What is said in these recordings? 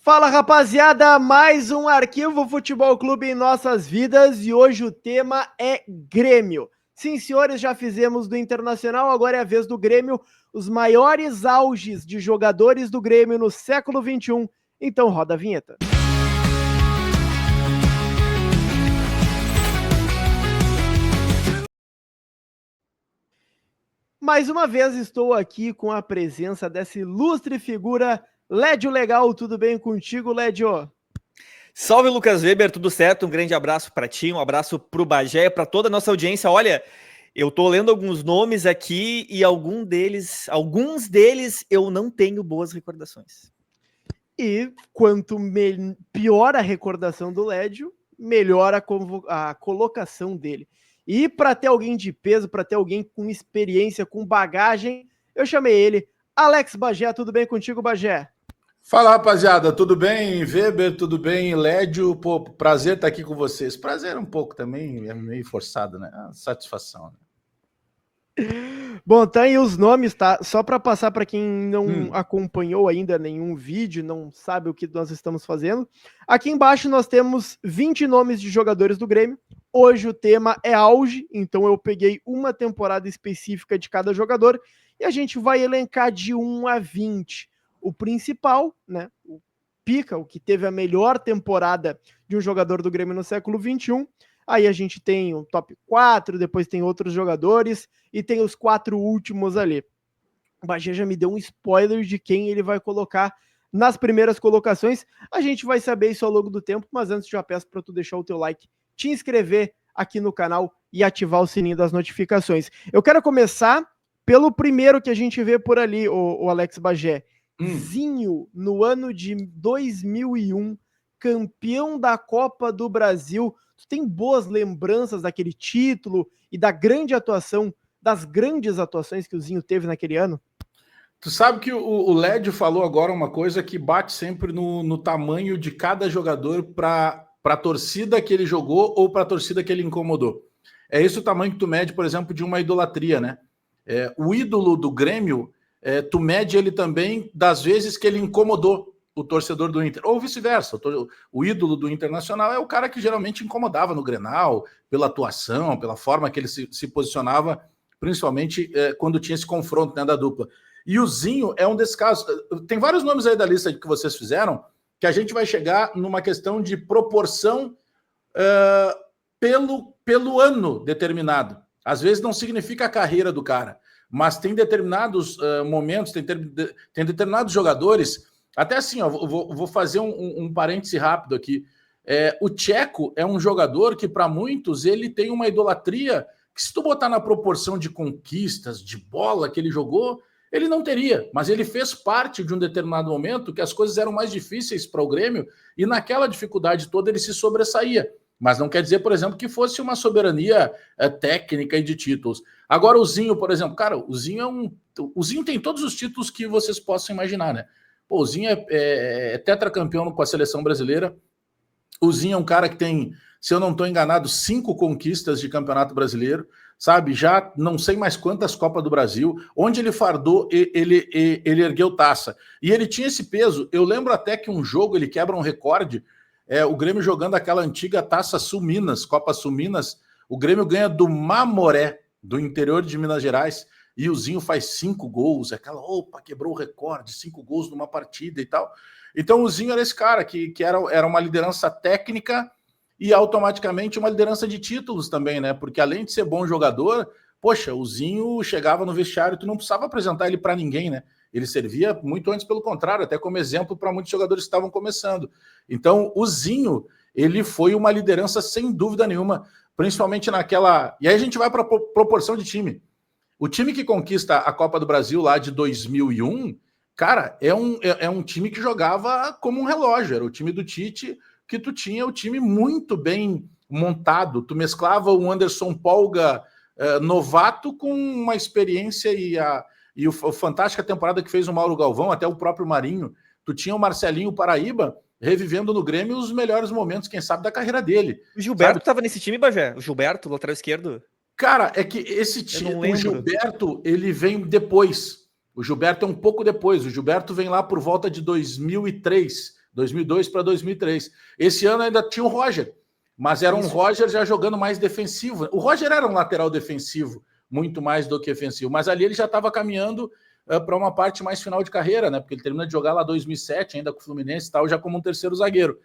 Fala, rapaziada, mais um Arquivo Futebol Clube em nossas vidas e hoje o tema é Grêmio. Sim, senhores, já fizemos do Internacional, agora é a vez do Grêmio, os maiores auges de jogadores do Grêmio no século XXI. Então roda a vinheta. Mais uma vez estou aqui com a presença dessa ilustre figura, Lédio Legal. Tudo bem contigo, Lédio? Salve, Lucas Weber, tudo certo? Um grande abraço para ti, um abraço pro Bagé, para toda a nossa audiência. Olha, eu tô lendo alguns nomes aqui e alguns deles eu não tenho boas recordações. E quanto pior a recordação do Lédio, melhor a colocação dele. E para ter alguém de peso, para ter alguém com experiência, com bagagem, eu chamei ele, Alex Bagé. Tudo bem contigo, Bagé? Fala, rapaziada, tudo bem? Weber, tudo bem? Lédio, pô, prazer estar aqui com vocês. Prazer um pouco também, é meio forçado, né? Satisfação, né? Bom, tá aí os nomes, tá? Só para passar para quem não acompanhou ainda nenhum vídeo, não sabe o que nós estamos fazendo. Aqui embaixo nós temos 20 nomes de jogadores do Grêmio. Hoje o tema é auge, então eu peguei uma temporada específica de cada jogador e a gente vai elencar de 1 a 20. O principal, né? O pica, o que teve a melhor temporada de um jogador do Grêmio no século XXI. Aí a gente tem o top 4, depois tem outros jogadores e tem os 4 últimos ali. O Bagé já me deu um spoiler de quem ele vai colocar nas primeiras colocações. A gente vai saber isso ao longo do tempo, mas antes já peço para tu deixar o teu like, te inscrever aqui no canal e ativar o sininho das notificações. Eu quero começar pelo primeiro que a gente vê por ali, o Alex Bagé. Zinho, no ano de 2001, campeão da Copa do Brasil. Tu tem boas lembranças daquele título e da grande atuação, das grandes atuações que o Zinho teve naquele ano? Tu sabe que o Lédio falou agora uma coisa que bate sempre no tamanho de cada jogador para a torcida que ele jogou ou para a torcida que ele incomodou. É esse o tamanho que tu mede, por exemplo, de uma idolatria, né? O ídolo do Grêmio, tu mede ele também das vezes que ele incomodou o torcedor do Inter, ou vice-versa. O ídolo do Internacional é o cara que geralmente incomodava no Grenal, pela atuação, pela forma que ele se posicionava, principalmente quando tinha esse confronto, né, da dupla. E o Zinho é um desses casos. Tem vários nomes aí da lista que vocês fizeram, que a gente vai chegar numa questão de proporção pelo ano determinado. Às vezes não significa a carreira do cara, mas tem determinados momentos, tem determinados jogadores. Até assim, ó, vou fazer um parêntese rápido aqui. O Tcheco é um jogador que, para muitos, ele tem uma idolatria que, se tu botar na proporção de conquistas, de bola que ele jogou, ele não teria. Mas ele fez parte de um determinado momento que as coisas eram mais difíceis para o Grêmio e naquela dificuldade toda ele se sobressaía. Mas não quer dizer, por exemplo, que fosse uma soberania técnica e de títulos. Agora, o Zinho, por exemplo, cara, o Zinho tem todos os títulos que vocês possam imaginar, né? Pô, o Zinho é tetracampeão com a seleção brasileira. O Zinho é um cara que tem, se eu não estou enganado, 5 conquistas de campeonato brasileiro, sabe? Já não sei mais quantas Copas do Brasil. Onde ele fardou, ele ergueu taça. E ele tinha esse peso. Eu lembro até que um jogo ele quebra um recorde. O Grêmio jogando aquela antiga Taça Sul Minas, Copa Sul Minas. O Grêmio ganha do Mamoré, do interior de Minas Gerais. E o Zinho faz 5 gols, opa, quebrou o recorde, 5 gols numa partida e tal. Então o Zinho era esse cara que era uma liderança técnica e automaticamente uma liderança de títulos também, né? Porque além de ser bom jogador, poxa, o Zinho chegava no vestiário e tu não precisava apresentar ele para ninguém, né? Ele servia muito antes, pelo contrário, até como exemplo para muitos jogadores que estavam começando. Então o Zinho, ele foi uma liderança sem dúvida nenhuma, principalmente naquela... E aí a gente vai para a proporção de time. O time que conquista a Copa do Brasil lá de 2001, cara, é um time que jogava como um relógio. Era o time do Tite, que tu tinha o time muito bem montado. Tu mesclava o Anderson Polga novato com uma experiência e a fantástica temporada que fez o Mauro Galvão, até o próprio Marinho. Tu tinha o Marcelinho Paraíba revivendo no Grêmio os melhores momentos, quem sabe, da carreira dele. O Gilberto estava nesse time, Bagé? O Gilberto, lateral esquerdo? Cara, é que esse time, o Gilberto, ele vem depois. O Gilberto é um pouco depois. O Gilberto vem lá por volta de 2003, 2002 para 2003. Esse ano ainda tinha o Roger, mas era um Roger já jogando mais defensivo. O Roger era um lateral defensivo, muito mais do que ofensivo, mas ali ele já estava caminhando para uma parte mais final de carreira, né? Porque ele termina de jogar lá 2007, ainda com o Fluminense e tal, já como um terceiro zagueiro.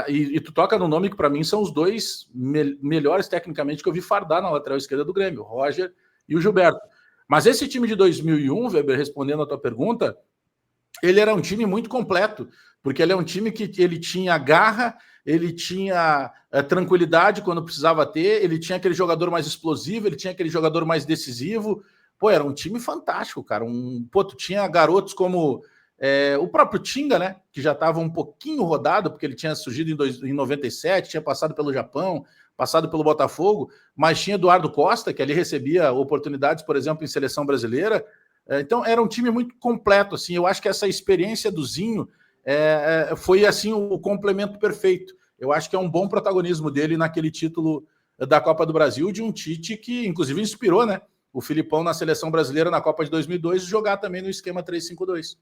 E tu toca no nome que para mim são os dois melhores tecnicamente que eu vi fardar na lateral esquerda do Grêmio, o Roger e o Gilberto. Mas esse time de 2001, Weber, respondendo a tua pergunta, ele era um time muito completo, porque ele é um time que ele tinha garra, ele tinha tranquilidade quando precisava ter, ele tinha aquele jogador mais explosivo, ele tinha aquele jogador mais decisivo. Pô, era um time fantástico, cara. Tu tinha garotos como o próprio Tinga, né? Que já estava um pouquinho rodado, porque ele tinha surgido em 97, tinha passado pelo Japão, passado pelo Botafogo, mas tinha Eduardo Costa, que ali recebia oportunidades, por exemplo, em seleção brasileira. Então, era um time muito completo, assim. Eu acho que essa experiência do Zinho foi, assim, o complemento perfeito. Eu acho que é um bom protagonismo dele naquele título da Copa do Brasil, de um Tite que, inclusive, inspirou, né? O Filipão na seleção brasileira na Copa de 2002 jogar também no esquema 3-5-2.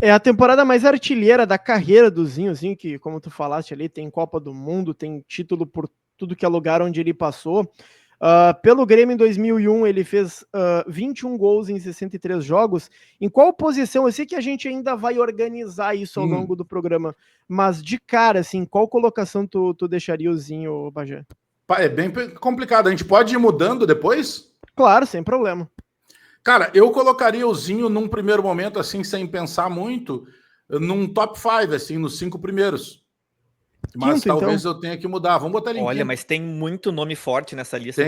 É a temporada mais artilheira da carreira do Zinho, que, como tu falaste ali, tem Copa do Mundo, tem título por tudo que é lugar onde ele passou. Pelo Grêmio em 2001, ele fez 21 gols em 63 jogos. Em qual posição? Eu sei que a gente ainda vai organizar isso ao longo do programa, mas de cara, assim, qual colocação tu deixaria o Zinho, Bagé? É bem complicado. A gente pode ir mudando depois? Claro, sem problema. Cara, eu colocaria o Zinho num primeiro momento, assim, sem pensar muito, num top 5, assim, nos 5 primeiros. Mas Quinto, talvez então eu tenha que mudar. Vamos botar ele em Olha, quinto. mas tem muito nome forte nessa lista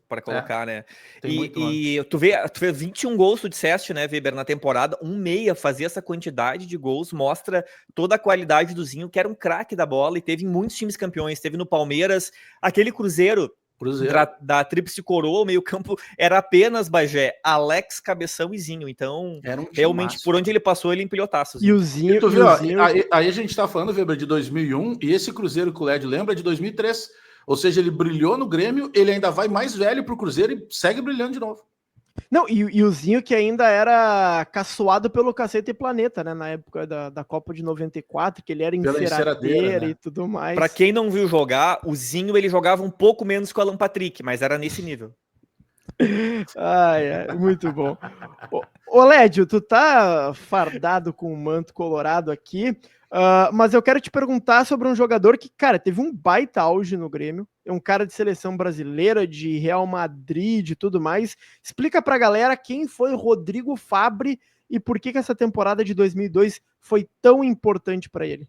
para colocar, né? E tu vê 21 gols, tu disseste, né, Weber, na temporada, um meia fazer essa quantidade de gols mostra toda a qualidade do Zinho, que era um craque da bola e teve em muitos times campeões. Teve no Palmeiras, aquele Cruzeiro da Tríplice Coroa, o meio-campo era apenas Bagé, Alex, Cabeção e Zinho. Então, realmente, massa. Por onde ele passou, ele empilhotaço. E o Zinho. Aí a gente tá falando, Weber, de 2001, e esse Cruzeiro que o Led lembra é de 2003. Ou seja, ele brilhou no Grêmio, ele ainda vai mais velho pro Cruzeiro e segue brilhando de novo. Não, e o Zinho que ainda era caçoado pelo Cacete Planeta, né? Na época da Copa de 94, que ele era enceradeira, né? E tudo mais. Pra quem não viu jogar, o Zinho ele jogava um pouco menos que o Alan Patrick, mas era nesse nível. Muito bom. Ô Lédio, tu tá fardado com o manto colorado aqui, mas eu quero te perguntar sobre um jogador que, cara, teve um baita auge no Grêmio, é um cara de seleção brasileira, de Real Madrid, e tudo mais. Explica pra galera quem foi Rodrigo Fabre e por que essa temporada de 2002 foi tão importante para ele.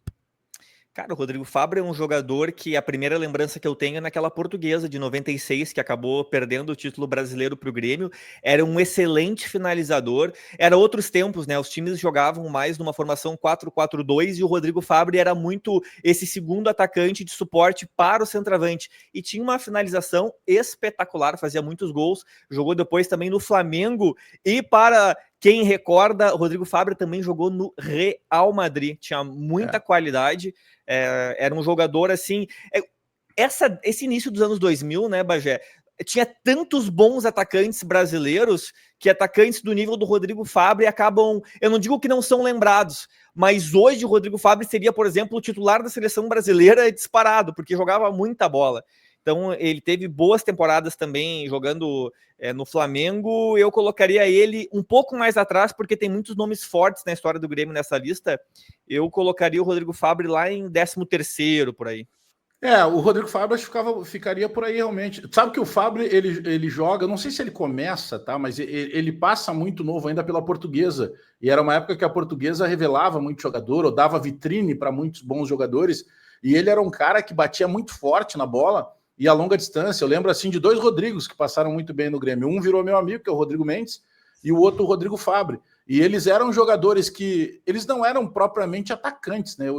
Cara, o Rodrigo Fabre é um jogador que a primeira lembrança que eu tenho é naquela Portuguesa de 96, que acabou perdendo o título brasileiro para o Grêmio. Era um excelente finalizador. Era outros tempos, né? Os times jogavam mais numa formação 4-4-2 e o Rodrigo Fabre era muito esse segundo atacante de suporte para o centroavante. E tinha uma finalização espetacular, fazia muitos gols. Jogou depois também no Flamengo e para... Quem recorda, o Rodrigo Fabre também jogou no Real Madrid, tinha muita qualidade, era um jogador assim... Esse início dos anos 2000, né, Bagé, tinha tantos bons atacantes brasileiros que atacantes do nível do Rodrigo Fabre acabam... Eu não digo que não são lembrados, mas hoje o Rodrigo Fabre seria, por exemplo, o titular da seleção brasileira disparado, porque jogava muita bola. Então, ele teve boas temporadas também jogando no Flamengo. Eu colocaria ele um pouco mais atrás, porque tem muitos nomes fortes na história do Grêmio nessa lista. Eu colocaria o Rodrigo Fabre lá em 13º, por aí. O Rodrigo Fabre ficaria por aí realmente. Sabe que o Fabre, ele joga, não sei se ele começa, tá? Mas ele passa muito novo ainda pela Portuguesa. E era uma época que a Portuguesa revelava muito jogador, ou dava vitrine para muitos bons jogadores. E ele era um cara que batia muito forte na bola e a longa distância. Eu lembro assim de 2 Rodrigos que passaram muito bem no Grêmio. Um virou meu amigo, que é o Rodrigo Mendes, e o outro o Rodrigo Fabre. E eles eram jogadores que... Eles não eram propriamente atacantes, né?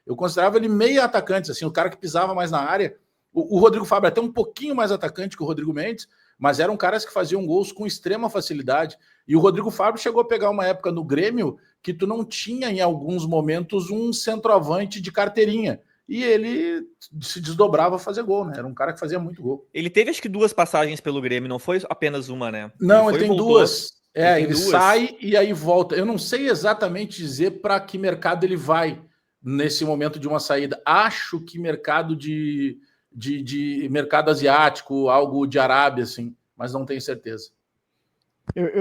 Eu considerava ele meio atacante, assim, o cara que pisava mais na área. O Rodrigo Fabre é até um pouquinho mais atacante que o Rodrigo Mendes, mas eram caras que faziam gols com extrema facilidade. E o Rodrigo Fabre chegou a pegar uma época no Grêmio que tu não tinha, em alguns momentos, um centroavante de carteirinha. E ele se desdobrava a fazer gol, né? Era um cara que fazia muito gol. Ele teve, acho que 2 passagens pelo Grêmio, não foi apenas uma, né? Não, ele tem 2. Ele sai e aí volta. Eu não sei exatamente dizer para que mercado ele vai nesse momento de uma saída. Acho que mercado de mercado asiático, algo de Arábia, assim, mas não tenho certeza.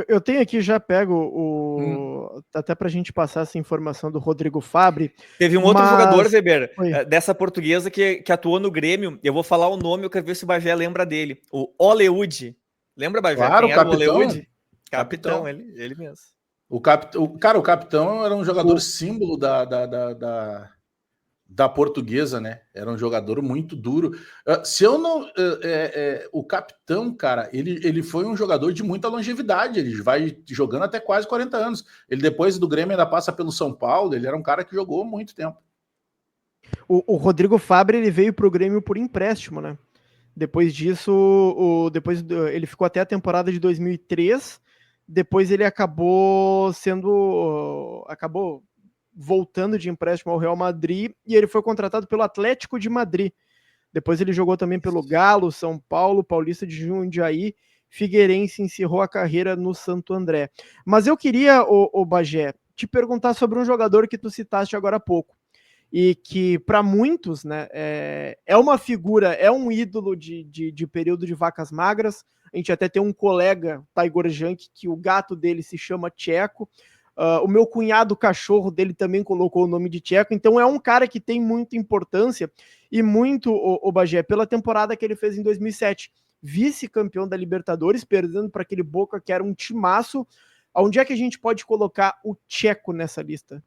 Eu tenho aqui, já pego até para a gente passar essa informação do Rodrigo Fabre. Teve um outro jogador, Weber, dessa portuguesa que atuou no Grêmio. Eu vou falar o nome, eu quero ver se o Bagé lembra dele. O Oleud. Lembra, Bagé? Claro, o capitão. Oleud? Capitão, ele mesmo. O capitão era um jogador símbolo da portuguesa, né? Era um jogador muito duro. Se eu não... o capitão, cara, ele foi um jogador de muita longevidade. Ele vai jogando até quase 40 anos. Ele, depois do Grêmio, ainda passa pelo São Paulo. Ele era um cara que jogou muito tempo. O Rodrigo Fabre, ele veio para o Grêmio por empréstimo, né? Depois disso, ele ficou até a temporada de 2003. Depois ele acabou voltando de empréstimo ao Real Madrid e ele foi contratado pelo Atlético de Madrid. Depois ele jogou também pelo Galo, São Paulo, Paulista de Jundiaí, Figueirense, encerrou a carreira no Santo André. Mas eu queria, o Bagé, te perguntar sobre um jogador que tu citaste agora há pouco e que para muitos, né, é uma figura, é um ídolo de período de vacas magras. A gente até tem um colega, Taigor Jank, que o gato dele se chama Tcheco. O meu cunhado, o cachorro dele, também colocou o nome de Tcheco. Então é um cara que tem muita importância e muito, o Bagé, pela temporada que ele fez em 2007. Vice-campeão da Libertadores, perdendo para aquele Boca que era um timaço. Onde é que a gente pode colocar o Tcheco nessa lista?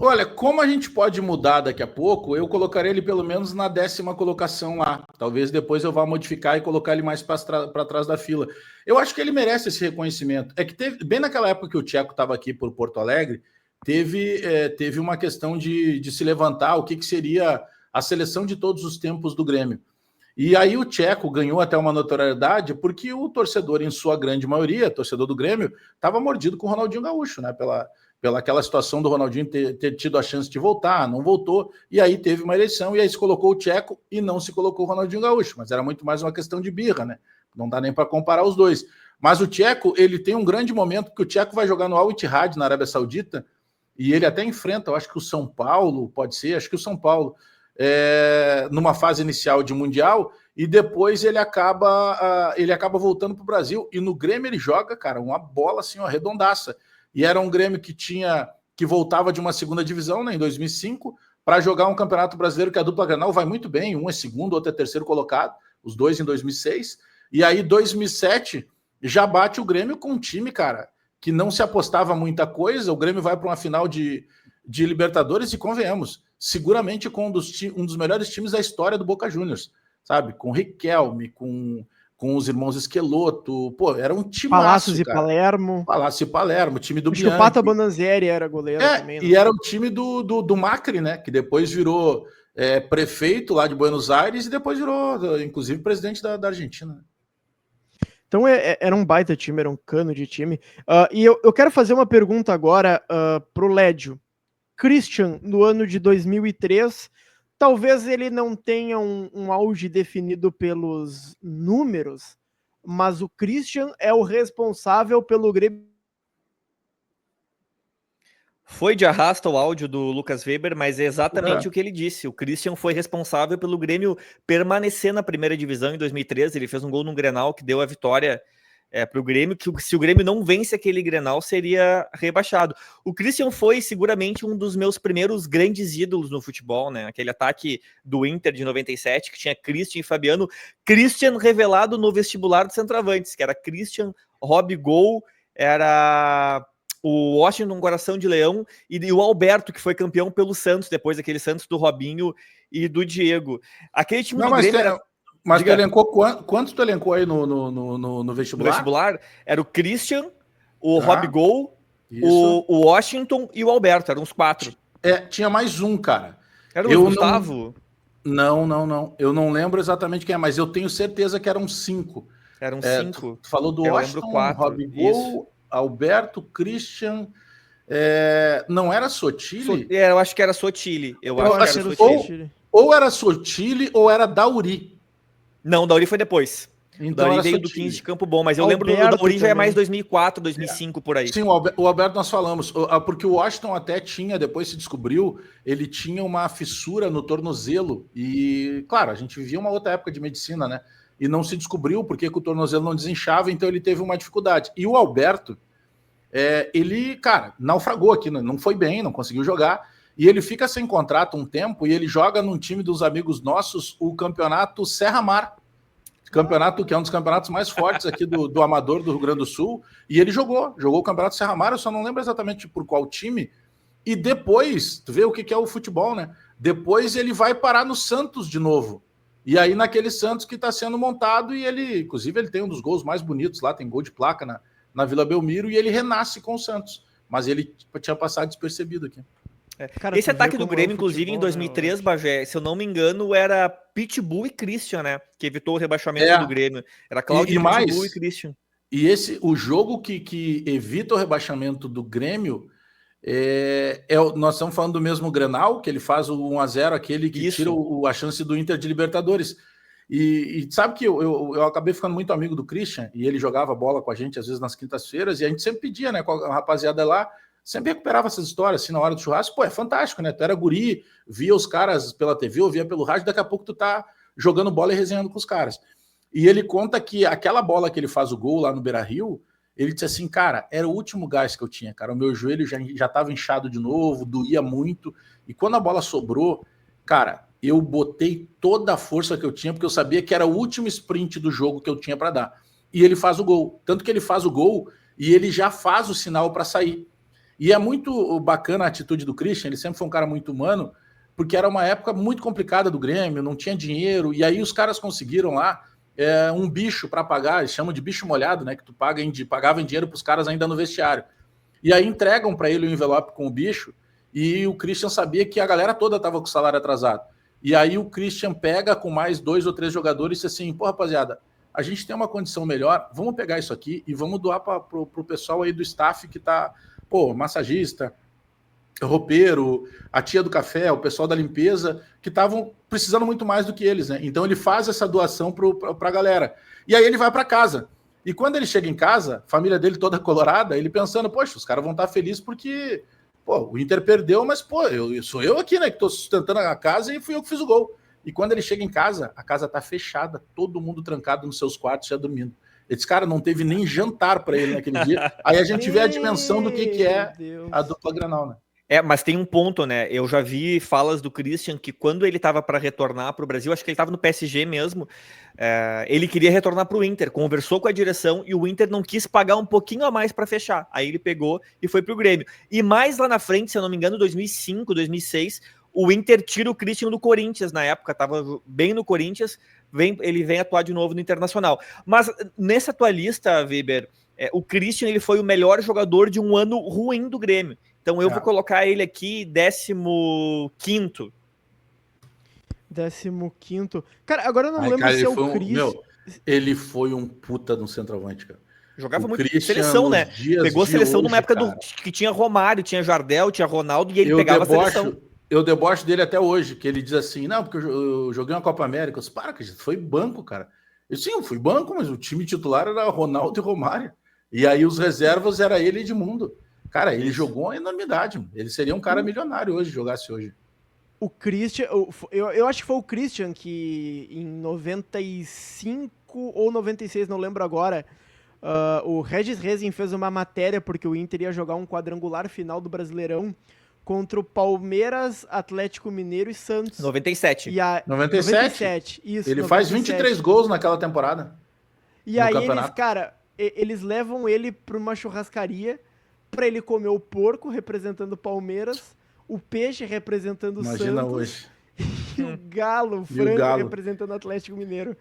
Olha, como a gente pode mudar daqui a pouco, eu colocaria ele pelo menos na 10ª colocação lá. Talvez depois eu vá modificar e colocar ele mais para trás da fila. Eu acho que ele merece esse reconhecimento. É que teve, bem naquela época que o Tcheco estava aqui por Porto Alegre, teve uma questão de se levantar o que seria a seleção de todos os tempos do Grêmio. E aí o Tcheco ganhou até uma notoriedade porque o torcedor, em sua grande maioria, torcedor do Grêmio, estava mordido com o Ronaldinho Gaúcho, né? Pela aquela situação do Ronaldinho ter tido a chance de voltar, não voltou, e aí teve uma eleição, e aí se colocou o Tcheco e não se colocou o Ronaldinho Gaúcho, mas era muito mais uma questão de birra, né? Não dá nem para comparar os dois. Mas o Tcheco, ele tem um grande momento, porque o Tcheco vai jogar no Al Ittihad, na Arábia Saudita, e ele até enfrenta, eu acho que o São Paulo, pode ser, acho que o São Paulo, numa fase inicial de Mundial, e depois ele acaba voltando para o Brasil, e no Grêmio ele joga, cara, uma bola assim, uma redondaça. E era um Grêmio que voltava de uma segunda divisão, né, em 2005, para jogar um Campeonato Brasileiro que a dupla Grenal vai muito bem, um é segundo, outro é terceiro colocado, os dois em 2006, e aí 2007 já bate o Grêmio com um time, cara, que não se apostava muita coisa. O Grêmio vai para uma final de Libertadores e, convenhamos, seguramente com um dos melhores times da história do Boca Juniors, sabe? Com Riquelme, com os irmãos Esqueloto, pô, era um time Palácios e Palermo. Palácio e Palermo, time do Bianchi. O Pata Bonanzieri era goleiro também. Né? E era o time do Macri, né? Que depois virou prefeito lá de Buenos Aires e depois virou, inclusive, presidente da Argentina. Então era um baita time, era um cano de time. E eu quero fazer uma pergunta agora pro Lédio. Christian, no ano de 2003... Talvez ele não tenha um auge definido pelos números, mas o Christian é o responsável pelo Grêmio. Foi de arrasta o áudio do Lucas Weber, mas é exatamente o que ele disse. O Christian foi responsável pelo Grêmio permanecer na primeira divisão em 2013. Ele fez um gol no Grenal que deu a vitória para o Grêmio, que se o Grêmio não vence aquele Grenal, seria rebaixado. O Christian foi seguramente um dos meus primeiros grandes ídolos no futebol, né? Aquele ataque do Inter de 97, que tinha Christian e Fabiano. Christian revelado no vestibular de centroavantes, que era Christian, Rob Gol, era o Washington Coração de Leão e o Alberto, que foi campeão pelo Santos, depois daquele Santos do Robinho e do Diego. Aquele time do Grêmio era... Mas tu elencou quanto tu elencou aí no vestibular? No vestibular era o Christian, o Rob Gol, o Washington e o Alberto, eram os 4. Tinha mais um, cara. Era o Gustavo? Não. Eu não lembro exatamente quem é, mas eu tenho certeza que eram 5. Eram 5. Tu falou do Washington, Rob Gol, Alberto, Christian... não era Sotile? Eu acho que era Sotile. Eu acho que era Sotile. Ou era Sotile ou era Dauri. Não, o Dauri foi depois. Então Dauri veio do 15 de Campo Bom, mas eu lembro do Dauri já é mais 2004, 2005, por aí. Sim, o Alberto nós falamos, porque o Washington até tinha, depois se descobriu, ele tinha uma fissura no tornozelo, e claro, a gente vivia uma outra época de medicina, né? E não se descobriu porque o tornozelo não desinchava, então ele teve uma dificuldade. E o Alberto, ele, cara, naufragou aqui, não foi bem, não conseguiu jogar, e ele fica sem contrato um tempo, e ele joga num time dos amigos nossos, o campeonato Serra Mar, campeonato que é um dos campeonatos mais fortes aqui do Amador do Rio Grande do Sul, e ele jogou o campeonato Serra Mar, eu só não lembro exatamente por qual time, e depois, tu vê o que é o futebol, né? Depois ele vai parar no Santos de novo, e aí naquele Santos que está sendo montado, e ele, inclusive ele tem um dos gols mais bonitos lá, tem gol de placa na Vila Belmiro, e ele renasce com o Santos, mas ele tinha passado despercebido aqui. Cara, esse ataque do Grêmio, inclusive, em 2003, Bagé, se eu não me engano, era Pitbull e Christian, né? Que evitou o rebaixamento do Grêmio. Era Cláudio, Pitbull e Christian. E o jogo que evita o rebaixamento do Grêmio, nós estamos falando do mesmo Grenal, que ele faz o 1-0, aquele que tira a chance do Inter de Libertadores. E sabe que eu acabei ficando muito amigo do Christian, e ele jogava bola com a gente, às vezes, nas quintas-feiras, e a gente sempre pedia, né, com a rapaziada lá, sempre recuperava essas histórias, assim, na hora do churrasco. Pô, é fantástico, né? Tu era guri, via os caras pela TV, ouvia pelo rádio, daqui a pouco tu tá jogando bola e resenhando com os caras. E ele conta que aquela bola que ele faz o gol lá no Beira-Rio, ele disse assim, cara, era o último gás que eu tinha, cara. O meu joelho já tava inchado de novo, doía muito. E quando a bola sobrou, cara, eu botei toda a força que eu tinha, porque eu sabia que era o último sprint do jogo que eu tinha para dar. E ele faz o gol. Tanto que ele faz o gol e ele já faz o sinal para sair. E é muito bacana a atitude do Christian, ele sempre foi um cara muito humano, porque era uma época muito complicada do Grêmio, não tinha dinheiro, e aí os caras conseguiram lá um bicho para pagar, eles chamam de bicho molhado, né? Que tu pagava em dinheiro para os caras ainda no vestiário. E aí entregam para ele o envelope com o bicho, e o Christian sabia que a galera toda estava com o salário atrasado. E aí o Christian pega com mais 2 ou 3 jogadores e diz assim, pô, rapaziada, a gente tem uma condição melhor, vamos pegar isso aqui e vamos doar para o pessoal aí do staff que tá... Pô, massagista, roupeiro, a tia do café, o pessoal da limpeza, que estavam precisando muito mais do que eles, né? Então ele faz essa doação para a galera. E aí ele vai para casa. E quando ele chega em casa, a família dele toda colorada, ele pensando, poxa, os caras vão estar felizes porque, pô, o Inter perdeu, mas, pô, sou eu aqui, né, que estou sustentando a casa e fui eu que fiz o gol. E quando ele chega em casa, a casa tá fechada, todo mundo trancado nos seus quartos, já dormindo. Esse cara não teve nem jantar para ele naquele dia. Aí a gente vê a dimensão do que é a dupla Grenal, né? Mas tem um ponto, né? Eu já vi falas do Christian que quando ele estava para retornar para o Brasil, acho que ele estava no PSG mesmo, ele queria retornar para o Inter, conversou com a direção e o Inter não quis pagar um pouquinho a mais para fechar. Aí ele pegou e foi para o Grêmio. E mais lá na frente, se eu não me engano, 2005, 2006, o Inter tira o Christian do Corinthians na época, estava bem no Corinthians, ele vem atuar de novo no Internacional. Mas nessa tua lista, Weber, o Christian ele foi o melhor jogador de um ano ruim do Grêmio. Então eu vou colocar ele aqui 15º. 15º. Cara, agora eu não lembro se é o Christian. Ele foi um puta no centroavante, cara. Jogava muito seleção, né? Pegou a seleção numa época que tinha Romário, tinha Jardel, tinha Ronaldo e ele pegava a seleção. Eu debocho dele até hoje, que ele diz assim, não, porque eu joguei uma Copa América. Eu disse, para, que foi banco, cara. Sim, eu fui banco, mas o time titular era Ronaldo e Romário. E aí os reservas era ele e Edmundo. Cara, ele jogou uma enormidade. Ele seria um cara milionário hoje, jogasse hoje. O Christian, eu acho que foi o Christian que em 95 ou 96, não lembro agora, o Regis Rezin fez uma matéria porque o Inter ia jogar um quadrangular final do Brasileirão contra o Palmeiras, Atlético Mineiro e Santos. 97. 97? Isso, ele 97. Faz 23 gols naquela temporada. E aí eles levam ele para uma churrascaria para ele comer o porco representando o Palmeiras, o peixe representando o Santos. Imagina hoje. E o galo, o frango representando o Atlético Mineiro.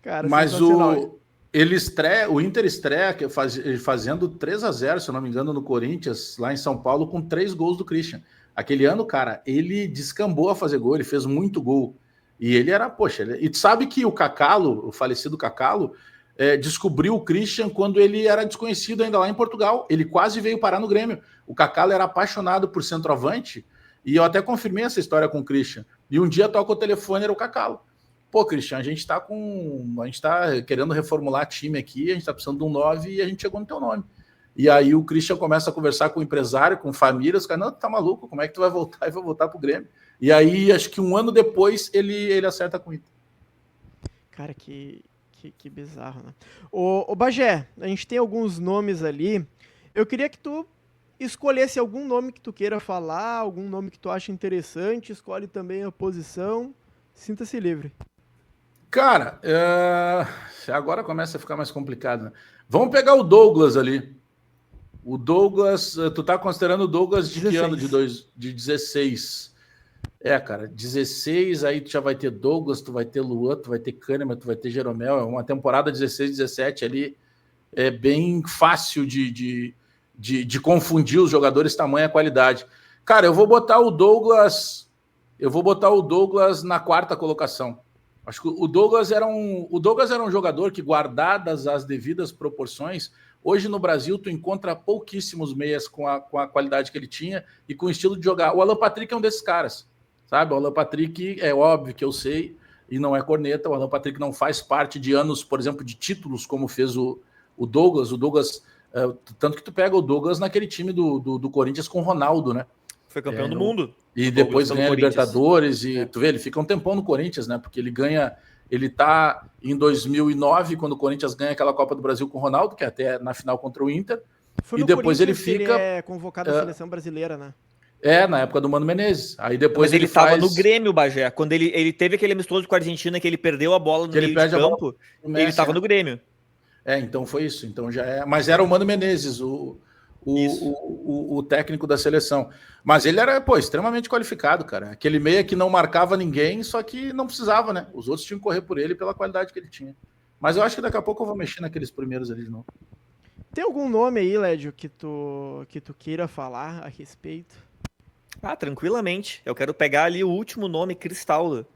Cara, mas o Inter estreia fazendo 3-0, se eu não me engano, no Corinthians, lá em São Paulo, com 3 gols do Christian. Aquele ano, cara, ele descambou a fazer gol, ele fez muito gol. E ele era, e tu sabe que o Cacalo, o falecido Cacalo, descobriu o Christian quando ele era desconhecido ainda lá em Portugal. Ele quase veio parar no Grêmio. O Cacalo era apaixonado por centroavante, e eu até confirmei essa história com o Christian. E um dia toca o telefone, era o Cacalo. pô, Christian, a gente tá querendo reformular time aqui, a gente tá precisando de um 9 e a gente chegou no teu nome. E aí o Christian começa a conversar com o empresário, com família, os caras, não, tu tá maluco, como é que tu vai voltar? E vai voltar pro Grêmio. E aí, acho que um ano depois, ele acerta com o Inter. Cara, que bizarro, né? Ô Bagé, a gente tem alguns nomes ali. Eu queria que tu escolhesse algum nome que tu queira falar, algum nome que tu acha interessante, escolhe também a posição. Sinta-se livre. Cara, agora começa a ficar mais complicado, né? Vamos pegar o Douglas ali. O Douglas, tu tá considerando o Douglas de 16. Que ano? De 16. Cara, 16, aí tu já vai ter Douglas, tu vai ter Luan, tu vai ter Kahneman, tu vai ter Jeromel. É uma temporada 16, 17 ali. É bem fácil de confundir os jogadores, tamanha qualidade. Cara, eu vou botar o Douglas na quarta colocação. Acho que o Douglas era um jogador que, guardadas as devidas proporções, hoje no Brasil tu encontra pouquíssimos meias com a qualidade que ele tinha e com o estilo de jogar. O Alan Patrick é um desses caras, sabe? O Alan Patrick, é óbvio que eu sei, e não é corneta, o Alan Patrick não faz parte de anos, por exemplo, de títulos, como fez o Douglas. O Douglas, tanto que tu pega o Douglas naquele time do Corinthians com o Ronaldo, né? Foi campeão do mundo. E depois ganha Libertadores, e tu vê, ele fica um tempão no Corinthians, né? Porque ele tá em 2009, quando o Corinthians ganha aquela Copa do Brasil com o Ronaldo, que é até na final contra o Inter. Foi e depois ele fica... Ele é convocado à seleção brasileira, né? Na época do Mano Menezes. Aí depois ele tava no Grêmio, Bagé. Quando ele teve aquele amistoso com a Argentina, que ele perdeu a bola no meio de campo, ele tava no Grêmio. Então foi isso. Então já é... Mas era o Mano Menezes, o técnico da seleção. Mas ele era, extremamente qualificado, cara. Aquele meia que não marcava ninguém, só que não precisava, né? Os outros tinham que correr por ele pela qualidade que ele tinha. Mas eu acho que daqui a pouco eu vou mexer naqueles primeiros ali de novo. Tem algum nome aí, Lédio, que tu queira falar a respeito? Tranquilamente. Eu quero pegar ali o último nome, Cristaldo.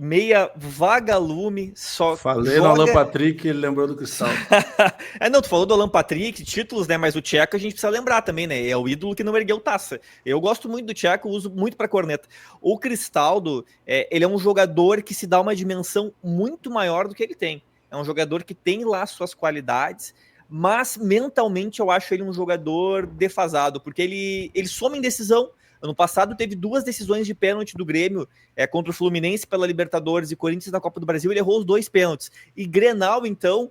Meia vagalume, só falei no Alan Patrick, ele lembrou do Cristaldo. Não, tu falou do Alan Patrick, títulos, né? Mas o Tcheco a gente precisa lembrar também, né? É o ídolo que não ergueu taça. Eu gosto muito do Tcheco, uso muito pra corneta. O Cristaldo, ele é um jogador que se dá uma dimensão muito maior do que ele tem. É um jogador que tem lá suas qualidades, mas mentalmente eu acho ele um jogador defasado, porque ele soma em decisão. Ano passado teve 2 decisões de pênalti do Grêmio, contra o Fluminense pela Libertadores e Corinthians na Copa do Brasil, ele errou os 2 pênaltis. E Grenal, então,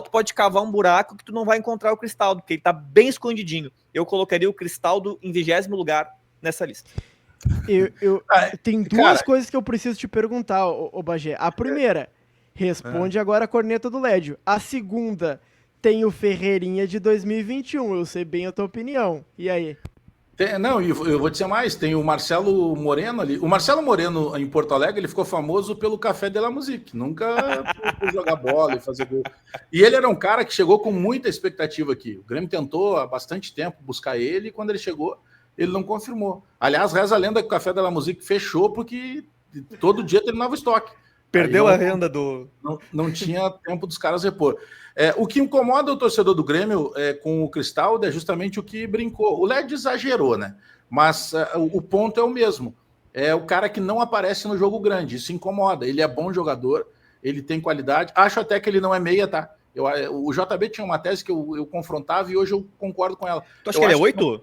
tu pode cavar um buraco que tu não vai encontrar o Cristaldo, porque ele tá bem escondidinho. Eu colocaria o Cristaldo em 20º lugar nessa lista. Tem duas coisas que eu preciso te perguntar, ô Bagé. A primeira, responde agora a corneta do Lédio. A segunda, tem o Ferreirinha de 2021, eu sei bem a tua opinião. E aí? Eu vou dizer mais, tem o Marcelo Moreno ali. O Marcelo Moreno, em Porto Alegre, ele ficou famoso pelo Café de la Musique. Nunca por jogar bola e fazer gol. E ele era um cara que chegou com muita expectativa aqui. O Grêmio tentou há bastante tempo buscar ele, e quando ele chegou, ele não confirmou. Aliás, reza a lenda que o Café de la Musique fechou porque todo dia terminava o estoque. Perdeu a renda do... Não tinha tempo dos caras repor. O que incomoda o torcedor do Grêmio com o Cristaldo é justamente o que brincou. O Led exagerou, né? Mas o ponto é o mesmo. É o cara que não aparece no jogo grande. Isso incomoda. Ele é bom jogador, ele tem qualidade. Acho até que ele não é meia, tá? O JB tinha uma tese que eu confrontava e hoje eu concordo com ela. Tu acha que ele é 8?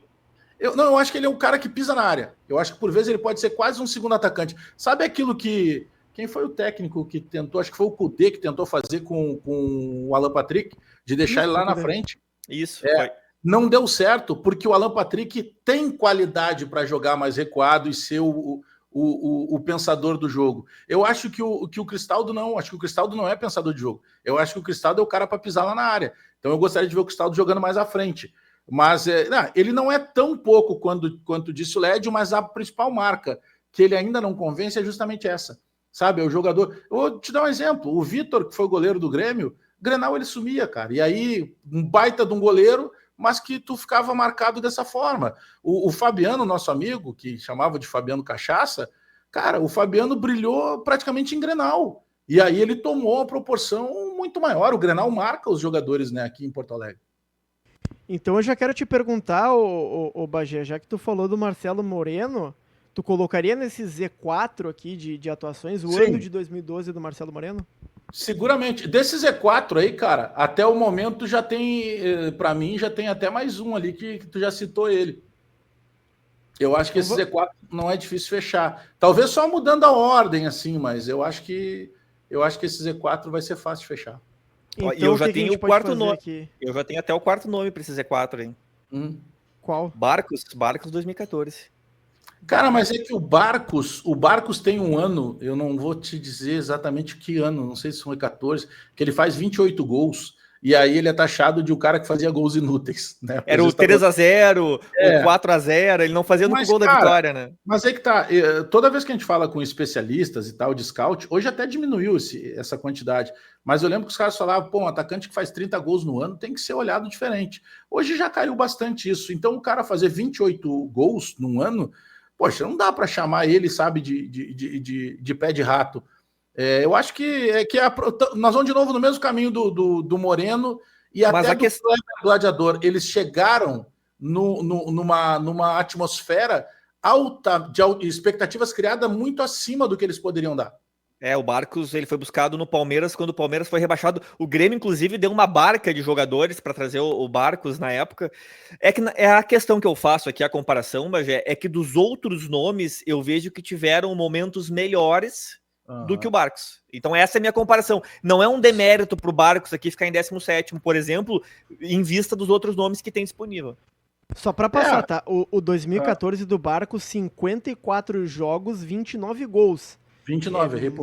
Eu acho que ele é um cara que pisa na área. Eu acho que por vezes ele pode ser quase um segundo atacante. Sabe aquilo que... Quem foi o técnico que tentou? Acho que foi o Kudê que tentou fazer com o Alan Patrick, de deixar ele lá na frente. Isso, foi. Não deu certo, porque o Alan Patrick tem qualidade para jogar mais recuado e ser o pensador do jogo. Eu acho que o Cristaldo não. Acho que o Cristaldo não é pensador de jogo. Eu acho que o Cristaldo é o cara para pisar lá na área. Então eu gostaria de ver o Cristaldo jogando mais à frente. Mas ele não é tão pouco quanto disse o Lédio, mas a principal marca que ele ainda não convence é justamente essa. Sabe, é o jogador... Eu vou te dar um exemplo. O Vitor, que foi o goleiro do Grêmio, Grenal ele sumia, cara. E aí, um baita de um goleiro, mas que tu ficava marcado dessa forma. O Fabiano, nosso amigo, que chamava de Fabiano Cachaça, cara, o Fabiano brilhou praticamente em Grenal. E aí ele tomou uma proporção muito maior. O Grenal marca os jogadores, né, aqui em Porto Alegre. Então eu já quero te perguntar, ô Bagé, já que tu falou do Marcelo Moreno... Tu colocaria nesse Z4 aqui de atuações o ano de 2012 do Marcelo Moreno? Seguramente. Desse Z4 aí, cara, até o momento já tem, para mim, já tem até mais um ali que tu já citou ele. Eu acho que esse Z4 não é difícil fechar. Talvez só mudando a ordem, assim, mas eu acho que esse Z4 vai ser fácil de fechar. Então, e eu já tenho o quarto nome aqui. Eu já tenho até o quarto nome para esse Z4, hein? Qual? Barcos 2014. Cara, mas é que o Barcos tem um ano, eu não vou te dizer exatamente que ano, não sei se foi 14, que ele faz 28 gols, e aí ele é taxado de um cara que fazia gols inúteis, né? Era o 3-0, o 4-0, ele não fazia no gol da vitória, né? Mas é que tá, toda vez que a gente fala com especialistas e tal de scout, hoje até diminuiu essa quantidade, mas eu lembro que os caras falavam, pô, um atacante que faz 30 gols no ano tem que ser olhado diferente. Hoje já caiu bastante isso, então o cara fazer 28 gols num ano, poxa, não dá para chamar ele, sabe, de pé de rato. Eu acho que nós vamos de novo no mesmo caminho do Moreno e mas até do Gladiador. Eles chegaram numa atmosfera alta, de expectativas criadas muito acima do que eles poderiam dar. O Barcos ele foi buscado no Palmeiras quando o Palmeiras foi rebaixado. O Grêmio, inclusive, deu uma barca de jogadores para trazer o Barcos na época. É a questão que eu faço aqui, a comparação, Bagé, é que dos outros nomes eu vejo que tiveram momentos melhores do que o Barcos. Então essa é a minha comparação. Não é um demérito para o Barcos aqui ficar em 17º, por exemplo, em vista dos outros nomes que tem disponível. Só para passar, tá? O 2014 do Barcos, 54 jogos, 29 gols. 29,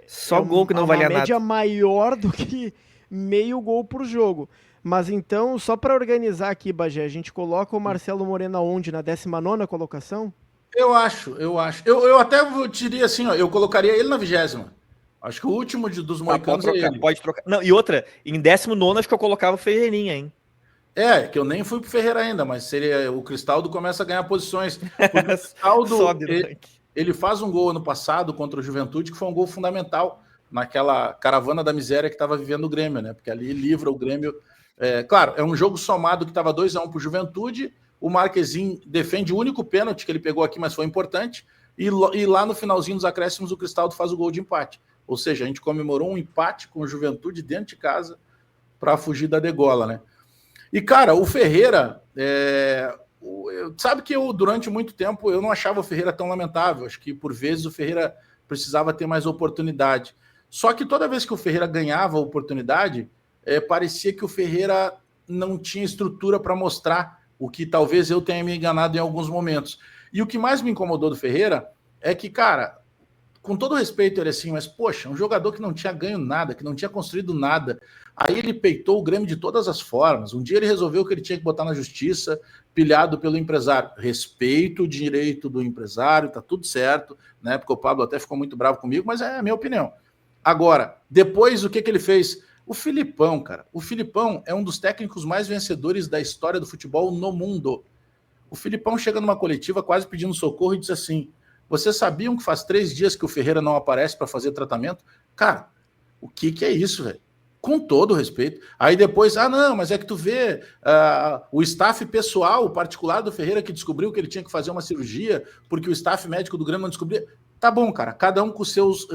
só gol que não valia nada. Uma média maior do que meio gol por jogo. Mas então, só para organizar aqui, Bagé, a gente coloca o Marcelo Moreno onde? Na 19ª colocação? Eu acho. Eu até diria assim, ó, eu colocaria ele na 20ª. Acho que o último dos moicanos é ele. Pode trocar. Não, e outra, em 19º acho que eu colocava o Ferreirinha, hein? Que eu nem fui pro Ferreira ainda, mas seria o Cristaldo começa a ganhar posições. Porque o Cristaldo, sobe ele faz um gol ano passado contra o Juventude, que foi um gol fundamental naquela caravana da miséria que estava vivendo o Grêmio, né? Porque ali livra o Grêmio. Claro, é um jogo somado que estava 2-1 para o Juventude. O Marquezinho defende o único pênalti que ele pegou aqui, mas foi importante. E lá no finalzinho dos acréscimos, o Cristaldo faz o gol de empate. Ou seja, a gente comemorou um empate com o Juventude dentro de casa para fugir da degola, né? E, cara, o Ferreira, sabe que durante muito tempo, eu não achava o Ferreira tão lamentável. Acho que, por vezes, o Ferreira precisava ter mais oportunidade. Só que toda vez que o Ferreira ganhava oportunidade, parecia que o Ferreira não tinha estrutura para mostrar o que talvez eu tenha me enganado em alguns momentos. E o que mais me incomodou do Ferreira é que, cara, com todo respeito, ele assim, mas, poxa, um jogador que não tinha ganho nada, que não tinha construído nada, aí ele peitou o Grêmio de todas as formas. Um dia ele resolveu que ele tinha que botar na justiça, pilhado pelo empresário. Respeito o direito do empresário, tá tudo certo, né? Porque o Pablo até ficou muito bravo comigo, mas é a minha opinião. Agora, depois, o que ele fez? O Filipão, cara. O Filipão é um dos técnicos mais vencedores da história do futebol no mundo. O Filipão chega numa coletiva quase pedindo socorro e diz assim: vocês sabiam que faz 3 dias que o Ferreira não aparece para fazer tratamento? Cara, o que é isso, velho? Com todo respeito. Aí depois, não, mas é que tu vê o staff pessoal, o particular do Ferreira que descobriu que ele tinha que fazer uma cirurgia porque o staff médico do Grêmio não descobria. Tá bom, cara, cada um com seus